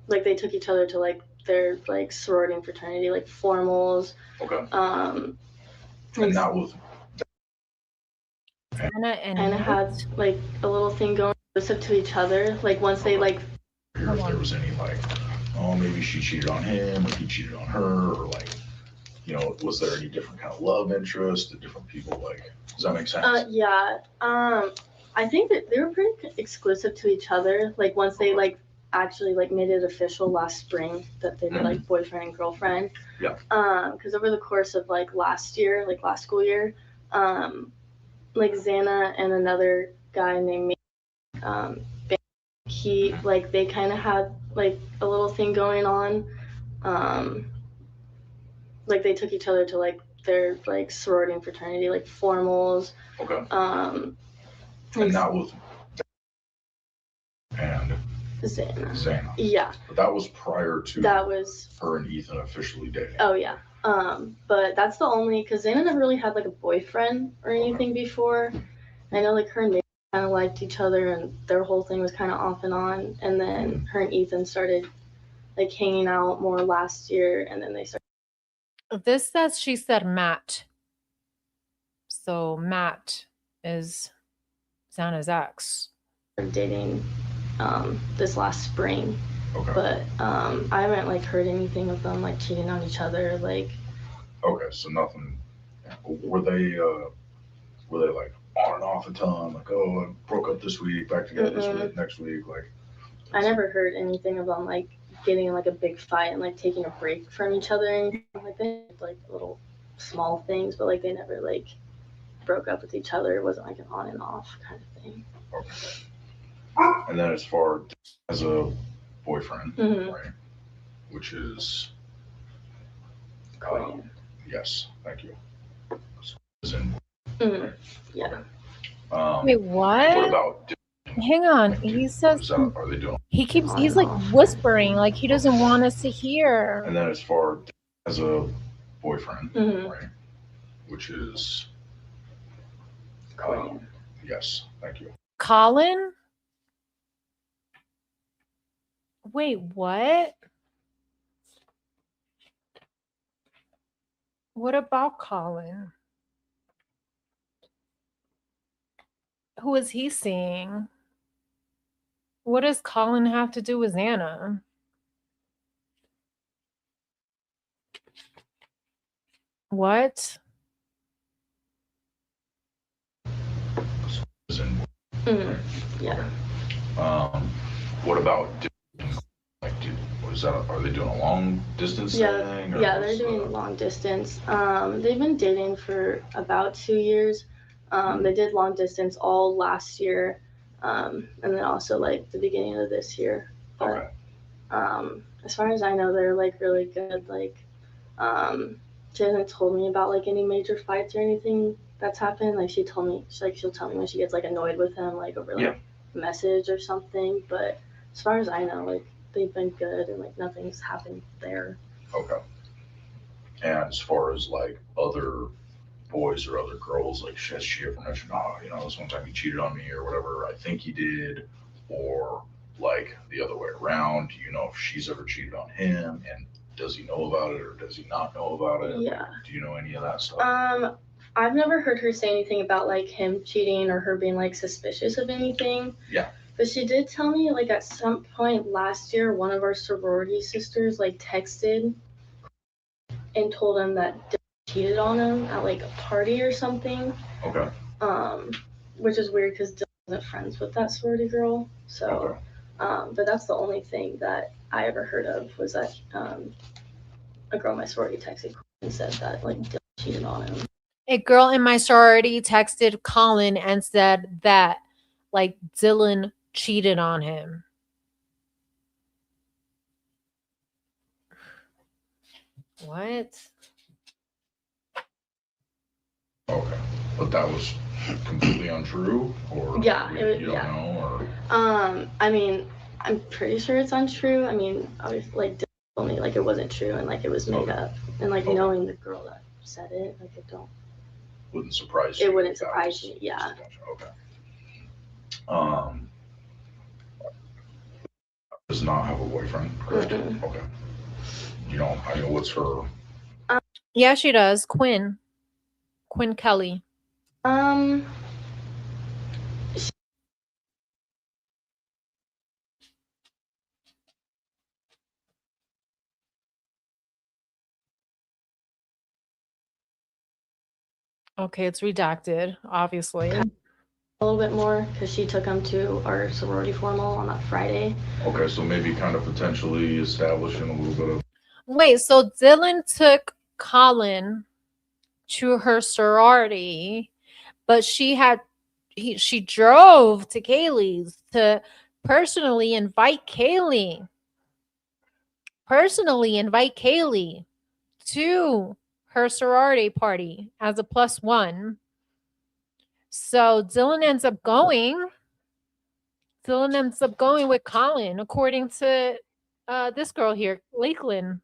Like they took each other to like their like sorority and fraternity like formals. Okay. And that was. And it had like a little thing going exclusive to each other. Like once they like. If there was any like, oh, maybe she cheated on him or he cheated on her, or like, you know, was there any different kind of love interest that different people like? Does that make sense? Yeah. I think that they were pretty exclusive to each other. Like once they like actually like made it official last spring that they were like boyfriend and girlfriend. Yeah. Because over the course of like last year, like last school year, like Xana and another guy named he like they kind of had like a little thing going on. Like they took each other to like their like sorority and fraternity like formals. Okay. And that was and Xana. Yeah. But that was prior to that was her and Ethan officially dating. Oh yeah. But that's the only because Xana never really had like a boyfriend or anything before. I know like her and Nate kind of liked each other and their whole thing was kind of off and on. And then her and Ethan started like hanging out more last year, and then they started. This says she said Matt. So Matt is Xana's ex. Dating this last spring. Okay. But I haven't like heard anything of them like cheating on each other. Like. Okay, so nothing. Were they like on and off a ton? Like, oh, I broke up this week, back together this week, next week, like. I never heard anything of them like getting like a big fight and like taking a break from each other and anything like that. Like little small things, but like they never like broke up with each other. It wasn't like an on and off kind of thing. Okay. And then as far as a boyfriend, right? Which is yes, thank you. Right? Yeah. Wait, what? What about? Hang on. He says are they doing? he's like whispering, like he doesn't want us to hear. And then as far as a boyfriend, right? Which is yes, thank you. Colin? Wait, what? What about Colin? Who is he seeing? What does Colin have to do with Xana? What? Yeah. What about like what is that? Are they doing a long distance thing? Yeah, they're doing long distance. They've been dating for about 2 years. They did long distance all last year, and then also like the beginning of this year. But as far as I know, they're like really good. Like, she hasn't told me about like any major fights or anything that's happened. Like she'll tell me when she gets like annoyed with him, like over like a message or something. But as far as I know, like they've been good and like nothing's happened there. Okay. And as far as like other boys or other girls, like has she ever mentioned, oh, this one time he cheated on me or whatever, I think he did, or like the other way around? Do you know if she's ever cheated on him, and does he know about it or does he not know about it? Yeah. Like, do you know any of that stuff? I've never heard her say anything about like him cheating or her being like suspicious of anything. Yeah. But she did tell me like at some point last year, one of our sorority sisters like texted and told him that Dylan cheated on him at like a party or something. Okay. Which is weird because Dylan wasn't friends with that sorority girl. So, but that's the only thing that I ever heard of was that a girl in my sorority texted and said that like Dylan cheated on him. A girl in my sorority texted Colin and said that like Dylan cheated on him. What? Okay. But that was completely untrue, or you don't know, or I mean, I'm pretty sure it's untrue. I mean, obviously, like, told me like it wasn't true and like it was made up, and like knowing the girl that said it, like it wouldn't surprise you. It wouldn't surprise me. Yeah. Okay. Does not have a boyfriend, correct? Okay. I know what's her. Yeah, she does. Quinn Kelly. Okay, it's redacted, obviously. a little bit more because she took him to our sorority formal on that Friday. Okay, so maybe kind of potentially establishing a little bit of. Wait, so Dylan took Colin to her sorority, but she drove to Kaylee's to personally invite Kaylee to her sorority party as a +1. So Dylan ends up going with Colin, according to this girl here, Lakelynn.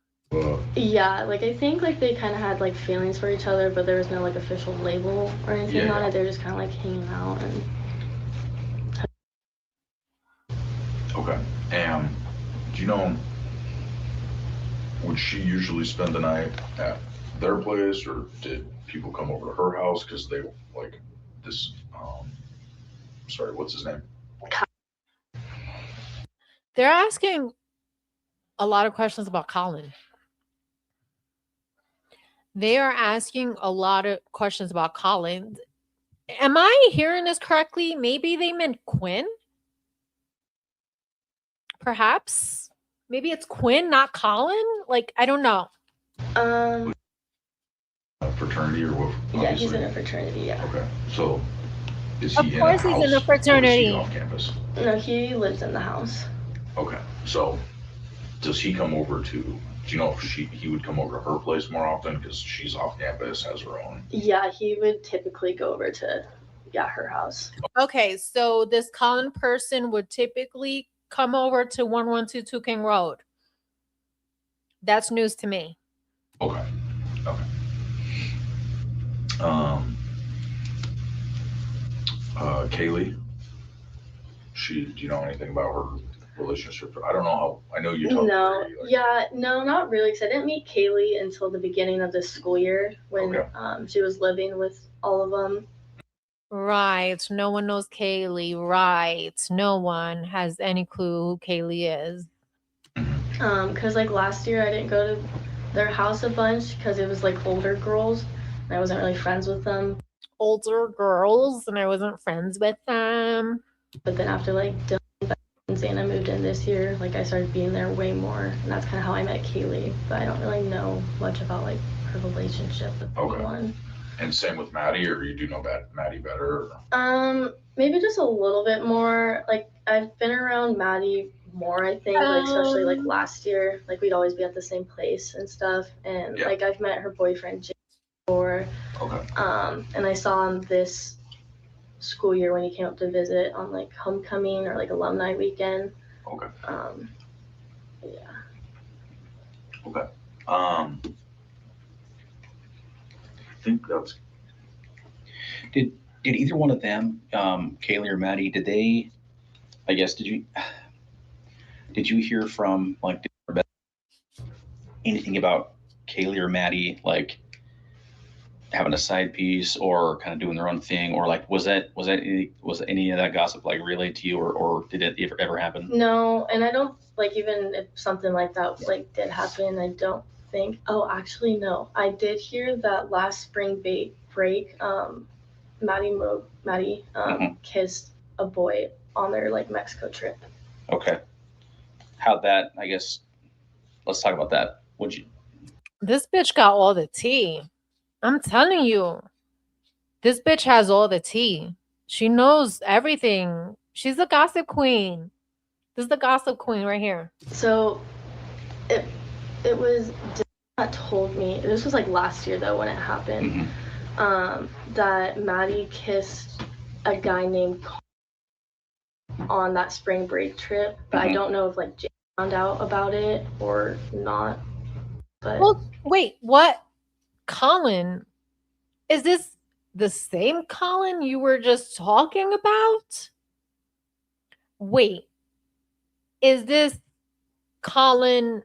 Yeah, like I think like they kind of had like feelings for each other, but there was no like official label or anything on it. They were just kind of like hanging out and. Okay, and do you know, would she usually spend the night at their place, or did people come over to her house because they like this? Sorry, what's his name? They're asking a lot of questions about Colin. They are asking a lot of questions about Colin. Am I hearing this correctly? Maybe they meant Quinn? Perhaps? Maybe it's Quinn, not Colin? Like, I don't know. A fraternity or what? Yeah, he's in a fraternity, yeah. Okay, so is Of he course in a he's in a house, or is fraternity. he off campus? No, he lives in the house. Okay, so does he come over to, do you know if he would come over to her place more often because she's off campus, has her own? Yeah, he would typically go over to, her house. Okay, so this Colin person would typically come over to 1122 King Road. That's news to me. Okay. Kaylee, do you know anything about her relationship? I don't know how, I know you talked No, to her, yeah, no, not really, because I didn't meet Kaylee until the beginning of this school year when she was living with all of them. Right. No one knows Kaylee. Right. No one has any clue who Kaylee is. Because like last year I didn't go to their house a bunch because it was like older girls and I wasn't really friends with them. Older girls and I wasn't friends with them. But then after like Dylan and Anna moved in this year, like I started being there way more, and that's kind of how I met Kaylee. But I don't really know much about like her relationship with anyone. And same with Maddie, or you do know Maddie better? Maybe just a little bit more. Like I've been around Maddie more, I think, like especially like last year, like we'd always be at the same place and stuff. And like I've met her boyfriend Jay before. And I saw him this school year when he came up to visit on like homecoming or like alumni weekend. I think that's. Did either one of them, Kaylee or Maddie, did you hear from like anything about Kaylee or Maddie like having a side piece or kind of doing their own thing, or like was any of that gossip like relayed to you, or did it ever happen? No, and I don't like, even if something like that like did happen, I don't think. Oh, actually, no, I did hear that last spring break. Maddie kissed a boy on their like Mexico trip. Okay. How'd that, I guess, let's talk about that. This bitch got all the tea. I'm telling you. This bitch has all the tea. She knows everything. She's a gossip queen. This is the gossip queen right here. So it was that told me, this was like last year though when it happened, that Maddie kissed a guy named on that spring break trip, but I don't know if like Jay found out about it or not. But well, wait, what? Colin? Is this the same Colin you were just talking about? Wait, is this Colin,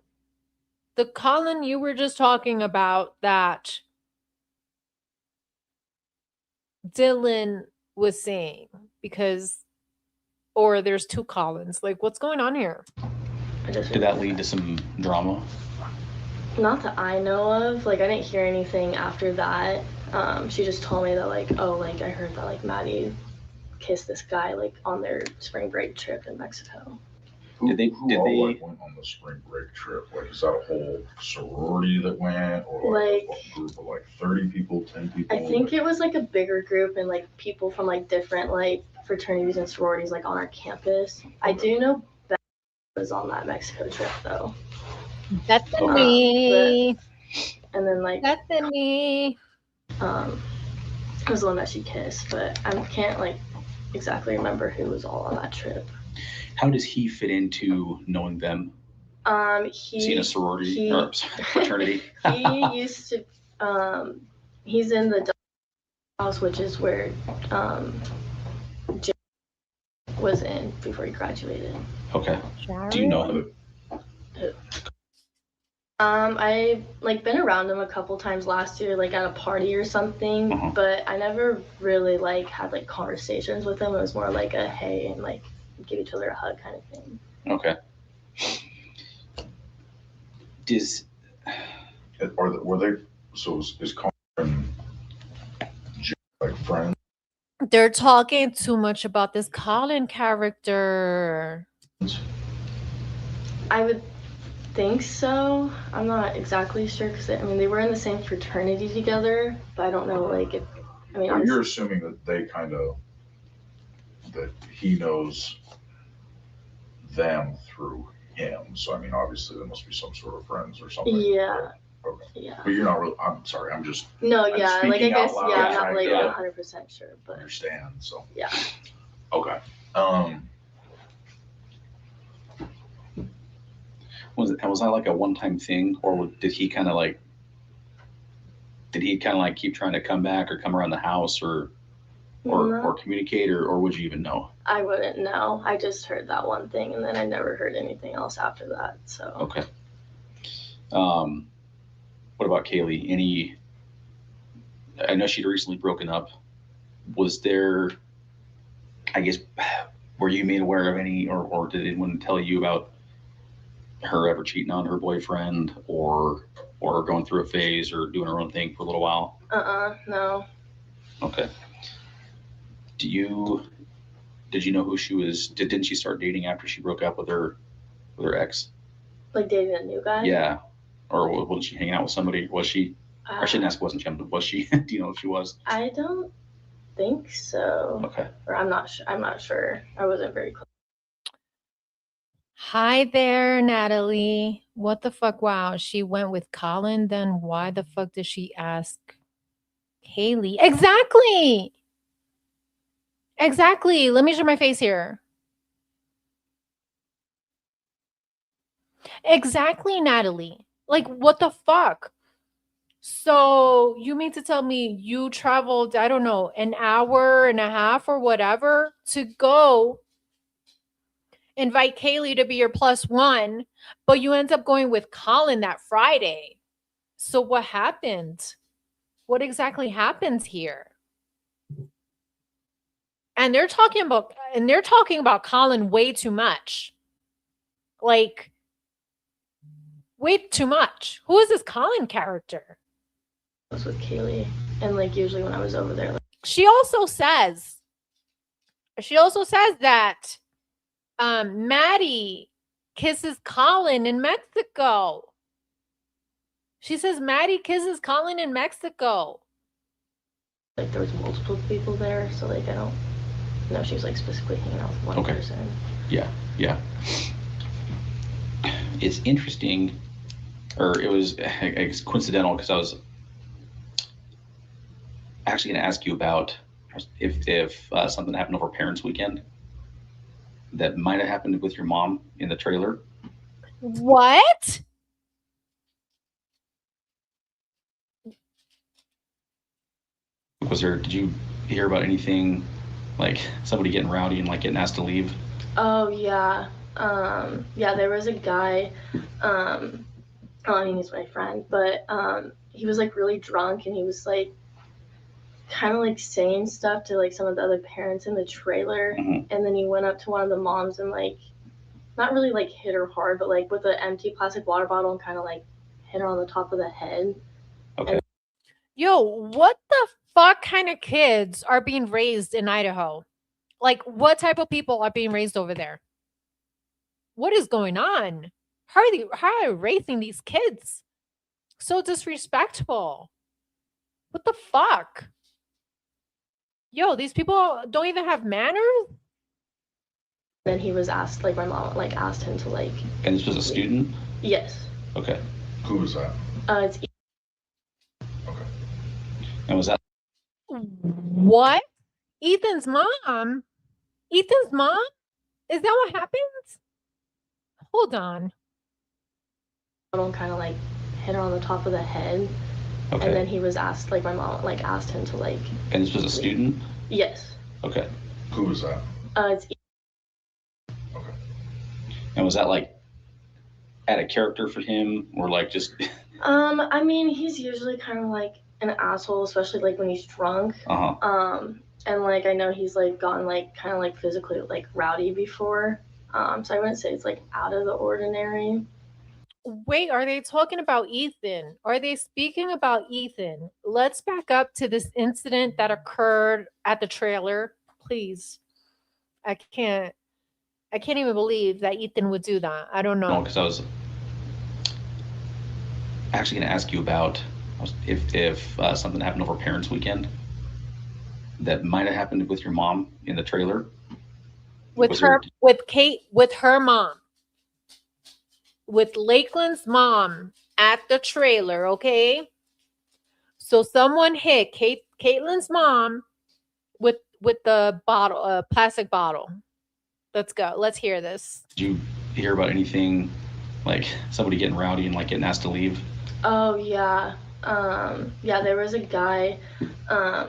the Colin you were just talking about that Dylan was saying? Because, or there's two Collins. Like, what's going on here? Did that lead to some drama? Not that I know of. Like, I didn't hear anything after that. She just told me that like, oh, like I heard that like Maddie kiss this guy like on their spring break trip in Mexico. Who Did they- like, went on the spring break trip? Like, is that a whole sorority that went, or like a group of like 30 people, 10 people? I think it was like a bigger group and like people from like different like fraternities and sororities like on our campus. Okay. I do know Beth was on that Mexico trip though. Bethany. And then like Bethany. was the one that she kissed, but I can't like exactly remember who was all on that trip. How does he fit into knowing them? Is he in a sorority or fraternity? He used to. He's in the house, which is where Jim was in before he graduated. Okay. Do you know him? I like been around him a couple times last year, like at a party or something, but I never really like had like conversations with him. It was more like a hey and like give each other a hug kind of thing. Okay. Were they? So is Colin and Jim like friends? They're talking too much about this Colin character. I would think so. I'm not exactly sure because I mean they were in the same fraternity together, but I don't know like if I mean. But you're assuming that they that he knows them through him. So I mean, obviously there must be some sort of friends or something. Yeah. Right? Okay. Yeah. But you're not really. I'm sorry. I'm just. No. Yeah. Like I guess. Loud, yeah. I'm not like 100% sure, but. Understand. So. Yeah. Okay. Was that like a one-time thing, or did he kind of like keep trying to come back or come around the house or communicate, or would you even know? I wouldn't know. I just heard that one thing, and then I never heard anything else after that. So. Okay. What about Kaylee? I know she'd recently broken up. Was there, I guess, were you made aware of any, or did anyone tell you about her ever cheating on her boyfriend or going through a phase or doing her own thing for a little while? No. Okay. Did you know who she was? Didn't she start dating after she broke up with her ex? Like dating a new guy? Yeah. Or wasn't she hanging out with somebody? Was she? I shouldn't ask wasn't she, but was she? Do you know if she was? I don't think so. Okay. Or I'm not sure. I wasn't very close. Hi there, Natalie. What the fuck? Wow, she went with Colin. Then why the fuck did she ask Haley? Exactly. Let me show my face here. Exactly, Natalie. Like, what the fuck? So you mean to tell me you traveled, I don't know, an hour and a half or whatever to go invite Kaylee to be your +1, but you end up going with Colin that Friday. So what happened? What exactly happens here? And they're talking about Colin way too much. Like, way too much. Who is this Colin character? I was with Kaylee, and like usually when I was over there, she also says that Maddie kisses Colin in Mexico. She says Maddie kisses Colin in Mexico. Like there was multiple people there, so like I don't know if she was like specifically hanging out with one person. Yeah. It's interesting, or it was coincidental because I was actually going to ask you about if something happened over Parents' Weekend that might have happened with your mom in the trailer. What? Did you hear about anything like somebody getting rowdy and like getting asked to leave? Oh yeah. Yeah, there was a guy, I mean he's my friend, but he was like really drunk and he was like kind of like saying stuff to like some of the other parents in the trailer, and then he went up to one of the moms and like not really like hit her hard, but like with an empty plastic water bottle and kind of like hit her on the top of the head. Okay. Yo, what the fuck kind of kids are being raised in Idaho? Like, what type of people are being raised over there? What is going on? How are you raising these kids? So disrespectful. What the fuck? Yo, these people don't even have manners? Then he was asked, like my mom like asked him to like. And this was a student? Yes. Okay. Who was that? It's Okay. And was that What? Ethan's mom? Ethan's mom? Is that what happens? Hold on. kind of like hit her on the top of the head. okay? And then he was asked, like my mom like asked him to like. And this was a student? Yes. Okay. Who was that? It's Okay. And was that like at a character for him, or like just I mean, he's usually kind of like an asshole, especially like when he's drunk. And like I know he's like gotten like kind of like physically like rowdy before. So I wouldn't say it's like out of the ordinary. Wait, are they talking about Ethan? Are they speaking about Ethan? Let's back up to this incident that occurred at the trailer, please. I can't even believe that Ethan would do that. I don't know. because I was actually going to ask you about if something happened over Parents Weekend that might have happened with your mom in the trailer. With her mom. With Lakelynn'S mom at the trailer, okay? So someone hit Caitlin's mom with the bottle, plastic bottle. Let's go. Let's hear this. Did you hear about anything like somebody getting rowdy and like getting asked to leave? Oh yeah. Yeah, there was a guy, I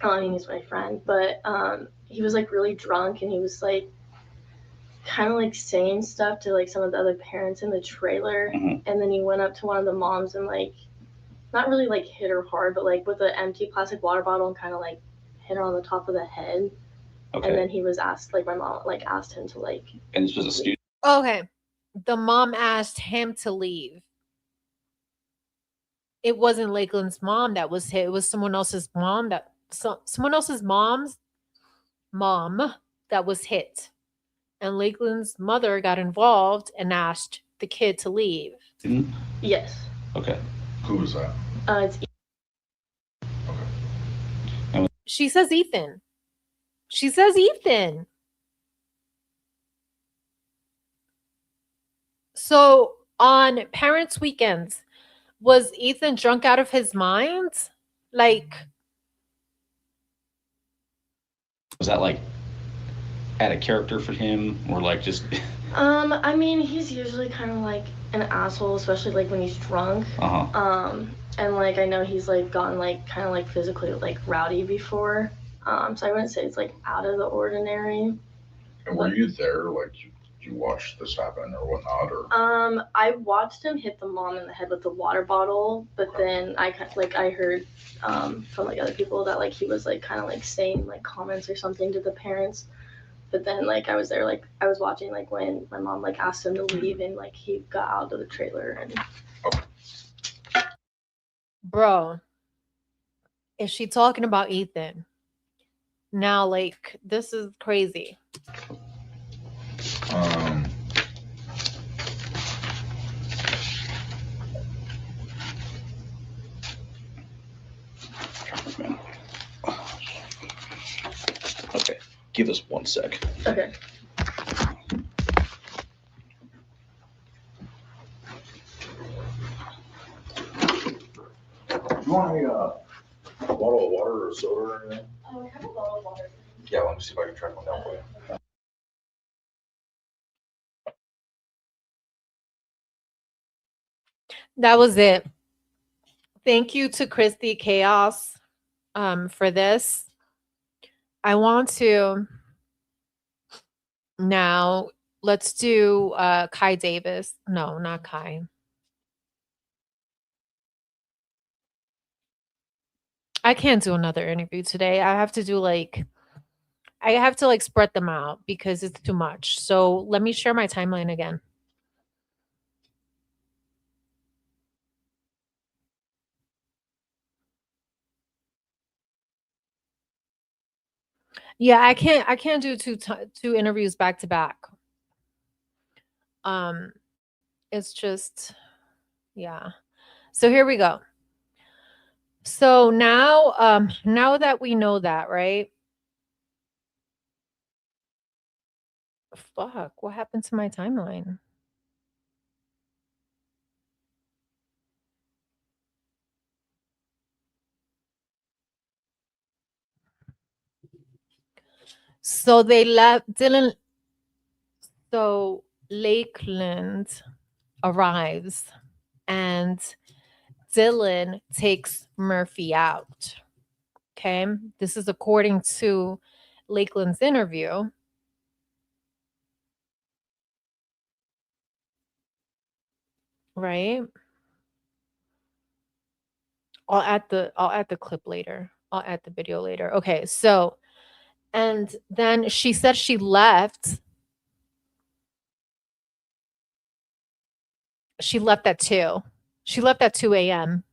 mean he's my friend, but he was like really drunk and he was like kind of like saying stuff to like some of the other parents in the trailer. And then he went up to one of the moms and like not really like hit her hard, but like with an empty plastic water bottle and kind of like hit her on the top of the head. Okay. And then he was asked, like my mom like asked him to like. And this was a student? Okay. The mom asked him to leave. It wasn't Lakelynn'S mom that was hit. It was someone else's mom someone else's mom's mom that was hit. And Lakelynn'S mother got involved and asked the kid to leave. Yes. Okay. Who was that? It's Okay. She says Ethan. She says Ethan. So on Parents' Weekends, was Ethan drunk out of his mind? Like, was that like at a character for him, or like just I mean he's usually kind of like an asshole, especially like when he's drunk. And like I know he's like gotten like kind of like physically like rowdy before. So I wouldn't say it's like out of the ordinary. And were you there? Like you watched this happen or whatnot? Or I watched him hit the mom in the head with the water bottle, but then I heard from like other people that like he was like kind of like saying like comments or something to the parents. But then like I was there, like I was watching like when my mom like asked him to leave and like he got out of the trailer and. bro, is she talking about Ethan? Now, like, this is crazy. Okay, give us 1 sec. Okay. you want a bottle of water or soda or anything? Oh, I have a bottle of water. Yeah, let me see if I can track one down for you. That was it. Thank you to Christy Chaos for this. I want to now let's do Kai Davis. No, not Kai. I can't do another interview today. I have to spread them out because it's too much. So let me share my timeline again. Yeah, I can't do two interviews back to back. It's just yeah. So here we go. So now that we know that, right? Fuck, what happened to my timeline? So they left Dylan. So Lakeland arrives and Dylan takes Murphy out. Okay. This is according to Lakeland's interview. Right. I'll add the clip later. I'll add the video later. Okay. So and then she said she left. She left at 2. She left at 2 a.m.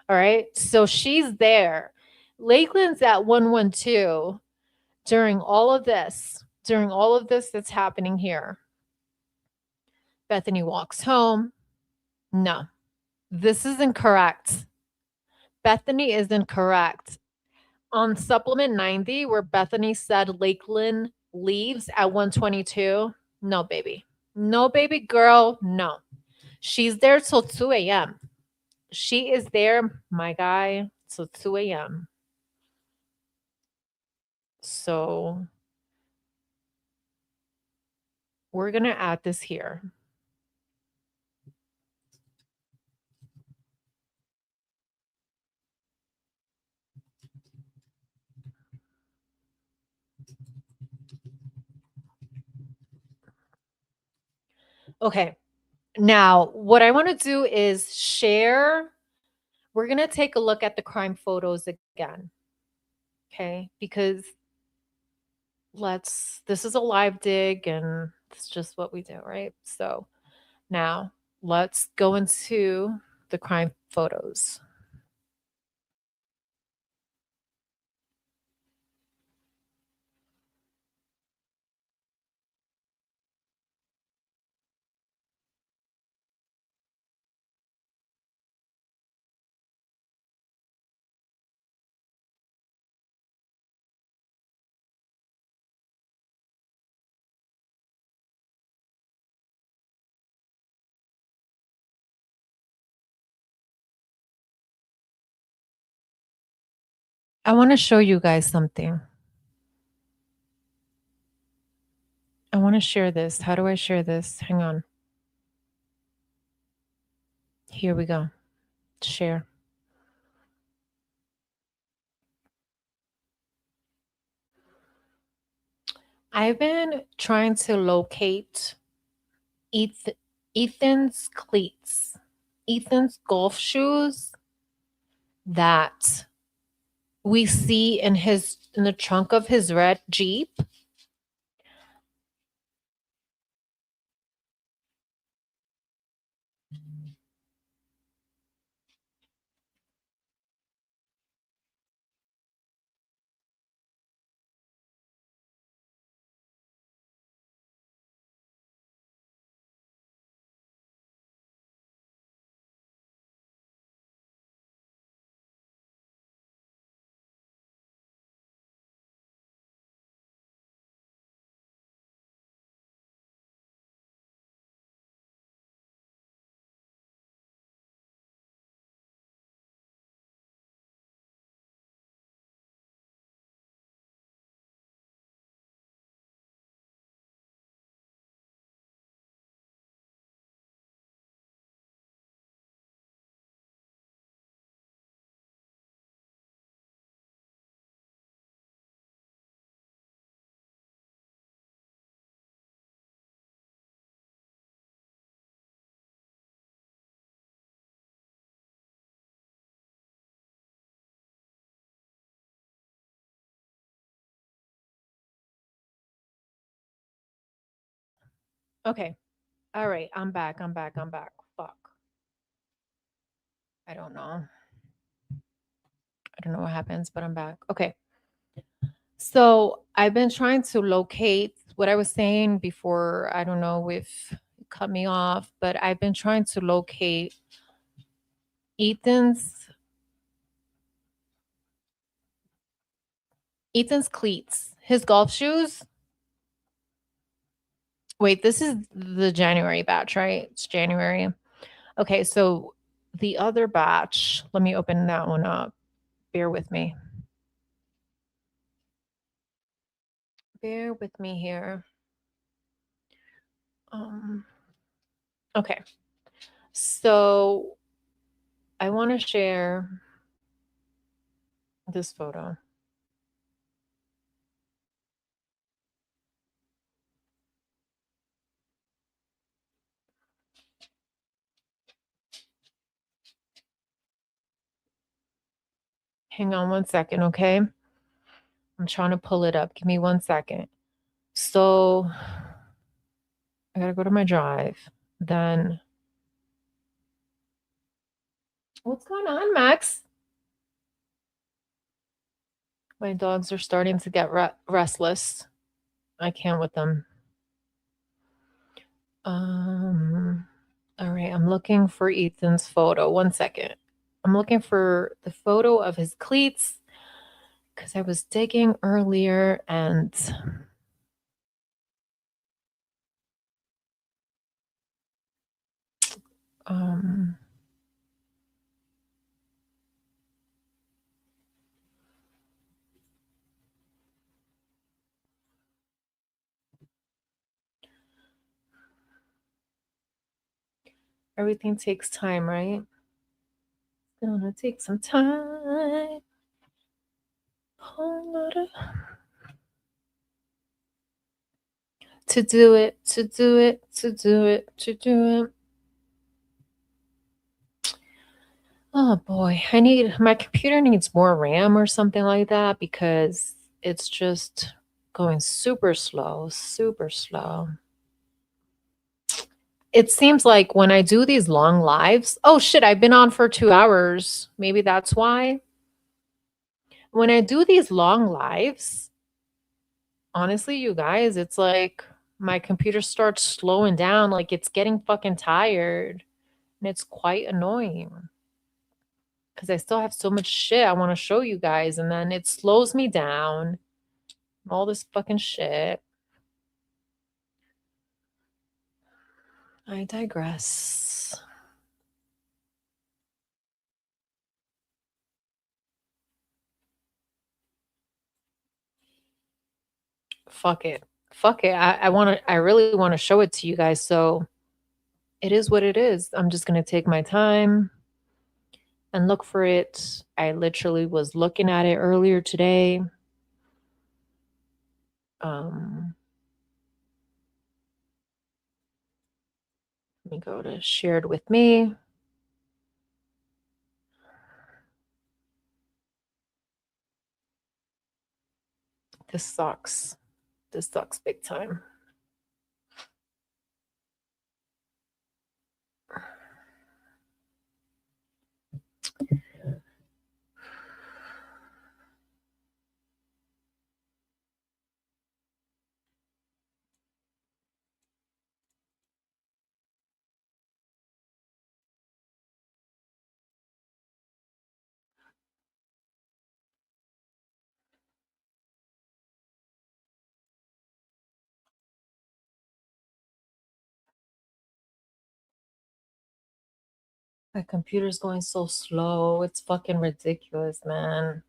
All right. So she's there. Lakeland's at 112 during all of this that's happening here. Bethany walks home. No, this is incorrect. Bethany is incorrect. On supplement 90, where Bethany said Lakeland leaves at 122, no, baby. No, baby girl, no. She's there till 2 a.m. She is there, my guy, till 2 a.m. So we're going to add this here. Okay. Now, what I want to do is share. We're going to take a look at the crime photos again. Okay? Because this is a live dig and it's just what we do, right? So now let's go into the crime photos. I want to show you guys something. I want to share this. How do I share this? Hang on. Here we go. Share. I've been trying to locate Ethan's cleats, Ethan's golf shoes that we see in the trunk of his red Jeep. Okay. All right. I'm back. Fuck. I don't know. I don't know what happens, but I'm back. Okay. So I've been trying to locate what I was saying before. I don't know if it cut me off, but I've been trying to locate Ethan's cleats, his golf shoes. Wait, this is the January batch, right? It's January. Okay, so the other batch, let me open that one up. Bear with me. Bear with me here. Okay. So I want to share this photo. Hang on one second, okay? I'm trying to pull it up. Give me 1 second. So I gotta go to my drive. Then what's going on, Max? My dogs are starting to get restless. I can't with them. All right, I'm looking for Ethan's photo. 1 second. I'm looking for the photo of his cleats because I was digging earlier and everything takes time, right? It's gonna take some time. Whole lot of to do it, to do it, to do it, to do it. Oh boy, my computer needs more RAM or something like that because it's just going super slow, super slow. It seems like when I do these long lives, oh shit, I've been on for 2 hours. Maybe that's why. When I do these long lives, honestly, you guys, it's like my computer starts slowing down, like it's getting fucking tired. And it's quite annoying because I still have so much shit I want to show you guys. And then it slows me down. All this fucking shit. I digress. Fuck it. Fuck it. I really want to show it to you guys. So it is what it is. I'm just going to take my time and look for it. I literally was looking at it earlier today. Let me go to shared with me. This sucks. This sucks big time. My computer's going so slow. It's fucking ridiculous, man.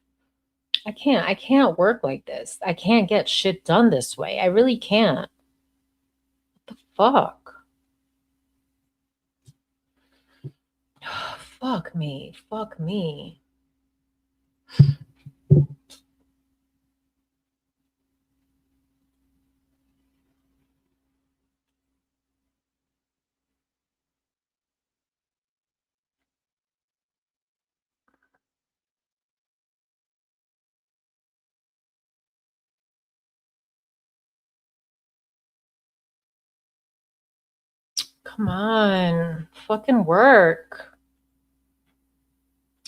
I can't work like this. I can't get shit done this way. I really can't. What the fuck? Fuck me. Fuck me. Come on. Fucking work.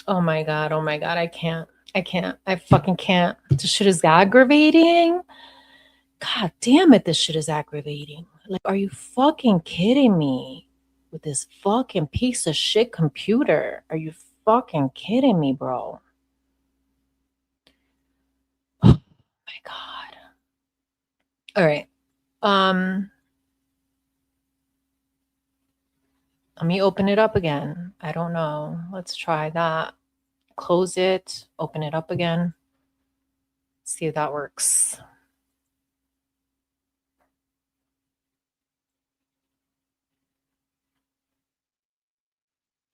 Oh my God. Oh my God. I can't. I can't. I fucking can't. This shit is aggravating. God damn it, this shit is aggravating. Like, are you fucking kidding me with this fucking piece of shit computer? Are you fucking kidding me, bro? Oh my God. All right. Let me open it up again. I don't know. Let's try that. Close it, open it up again. See if that works.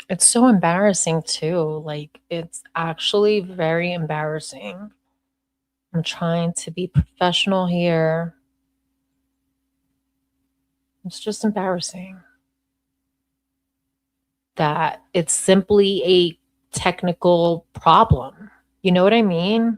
It's so embarrassing too. Like, it's actually very embarrassing. I'm trying to be professional here. It's just embarrassing that it's simply a technical problem. You know what I mean?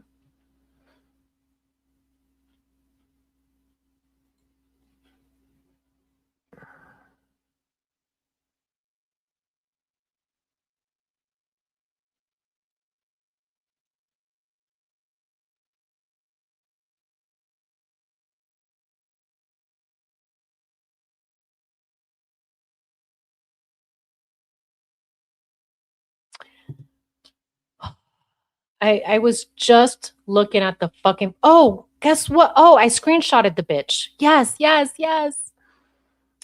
I was just looking at the fucking, oh, guess what? Oh, I screenshotted the bitch. Yes, yes, yes.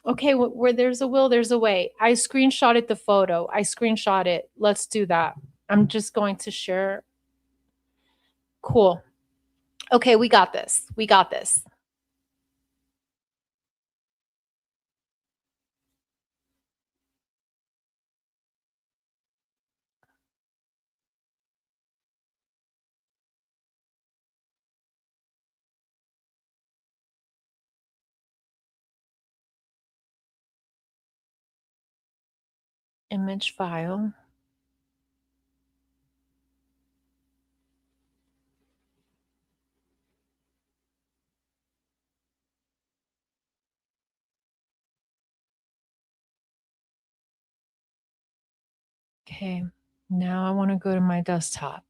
Okay, where there's a will, there's a way. I screenshotted the photo. I screenshot it. Let's do that. I'm just going to share. Cool. Okay, we got this. We got this. Image file. Okay, now I want to go to my desktop.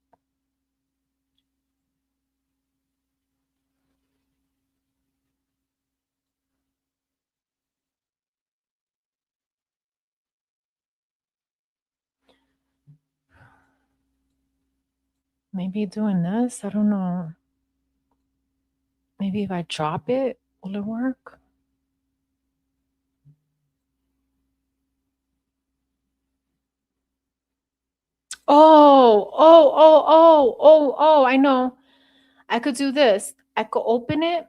Maybe doing this, I don't know. Maybe if I drop it, will it work? Oh, I know. I could do this. I could open it.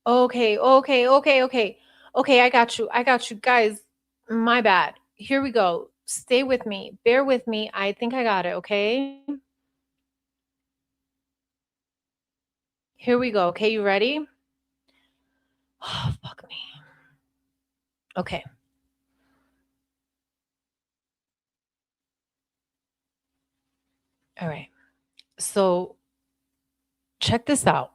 Okay. Okay, I got you. I got you. Guys, my bad. Here we go. Stay with me. Bear with me. I think I got it, okay? Here we go. Okay, you ready? Oh, fuck me. Okay. All right. So check this out.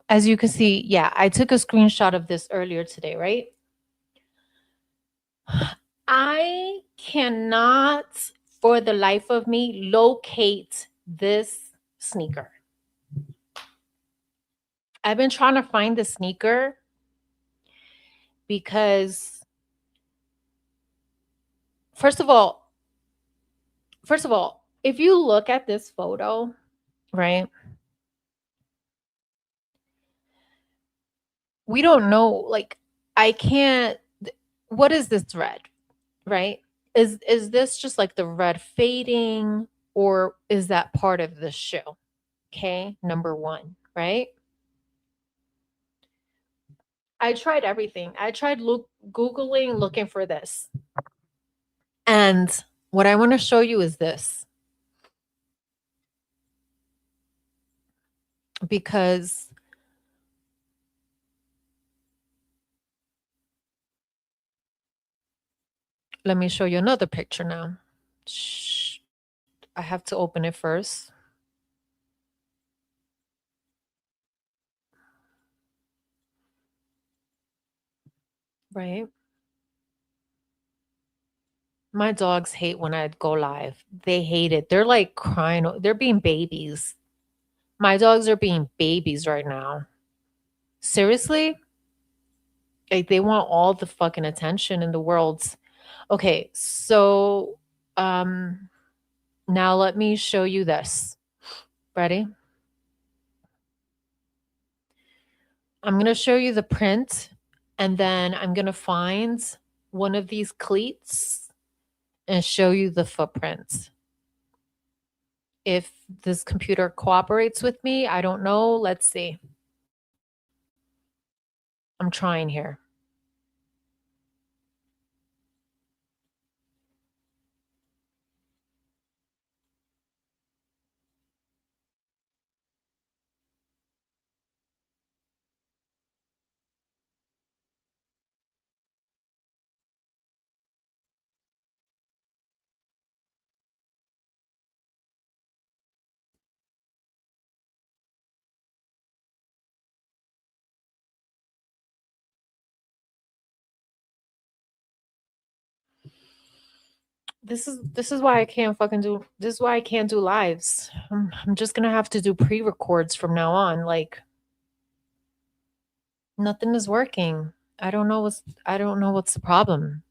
As you can see, yeah, I took a screenshot of this earlier today, right? I cannot, for the life of me, locate this sneaker. I've been trying to find the sneaker because, first of all, if you look at this photo, right? We don't know, like, I can't, what is this red, right? Is this just like the red fading, or is that part of the shoe? Okay, number one, right? I tried everything. I tried Googling, looking for this. And what I want to show you is this. Because let me show you another picture now. Shh. I have to open it first. Right? My dogs hate when I go live. They hate it. They're like crying. They're being babies. My dogs are being babies right now. Seriously? Like they want all the fucking attention in the world. Okay, so now let me show you this. Ready? I'm going to show you the print and then I'm going to find one of these cleats and show you the footprint. If this computer cooperates with me, I don't know. Let's see. I'm trying here. This is why I can't fucking do this is why I can't do lives. I'm just gonna have to do pre-records from now on. Like nothing is working. I don't know what's the problem.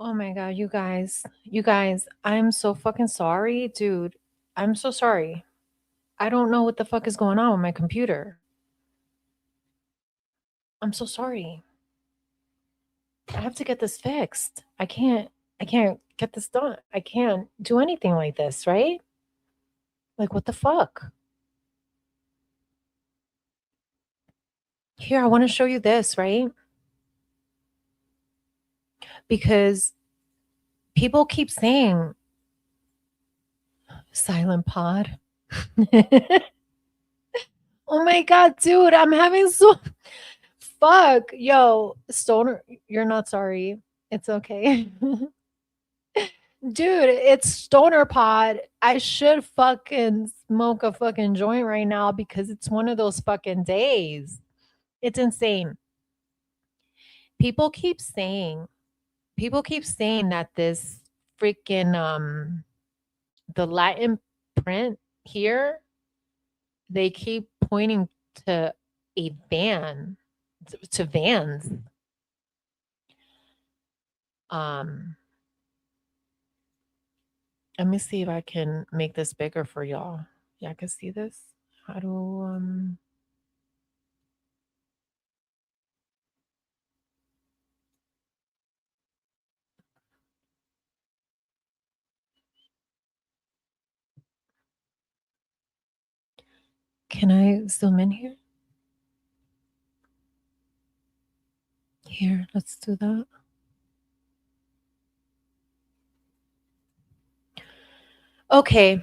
Oh my god, you guys. You guys, I'm so fucking sorry, dude. I'm so sorry. I don't know what the fuck is going on with my computer. I'm so sorry. I have to get this fixed. I can't get this done. I can't do anything like this, right? Like what the fuck? Here, I want to show you this, right? Because people keep saying silent pod. Oh my God, dude, I'm having so fuck. Yo, Stoner, you're not sorry. It's okay. Dude, it's Stoner Pod. I should fucking smoke a fucking joint right now because it's one of those fucking days. It's insane. People keep saying, people keep saying that this freaking the Latin print here, they keep pointing to a van, to vans. Um, let me see if I can make this bigger for y'all. Yeah, I can see this. How do can I zoom in here? Here, let's do that. Okay.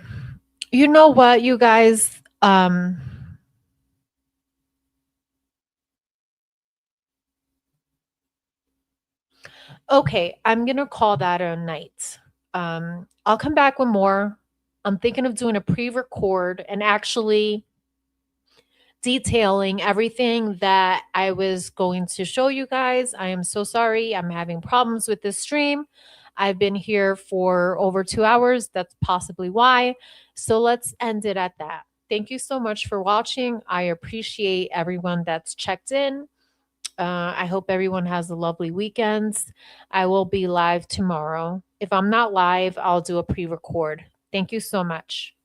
You know what, you guys? Okay, I'm gonna call that a night. I'll come back with more. I'm thinking of doing a pre-record and actually detailing everything that I was going to show you guys. I am so sorry. I'm having problems with this stream. I've been here for over 2 hours. That's possibly why. So let's end it at that. Thank you so much for watching. I appreciate everyone that's checked in. I hope everyone has a lovely weekend. I will be live tomorrow. If I'm not live, I'll do a pre record. Thank you so much.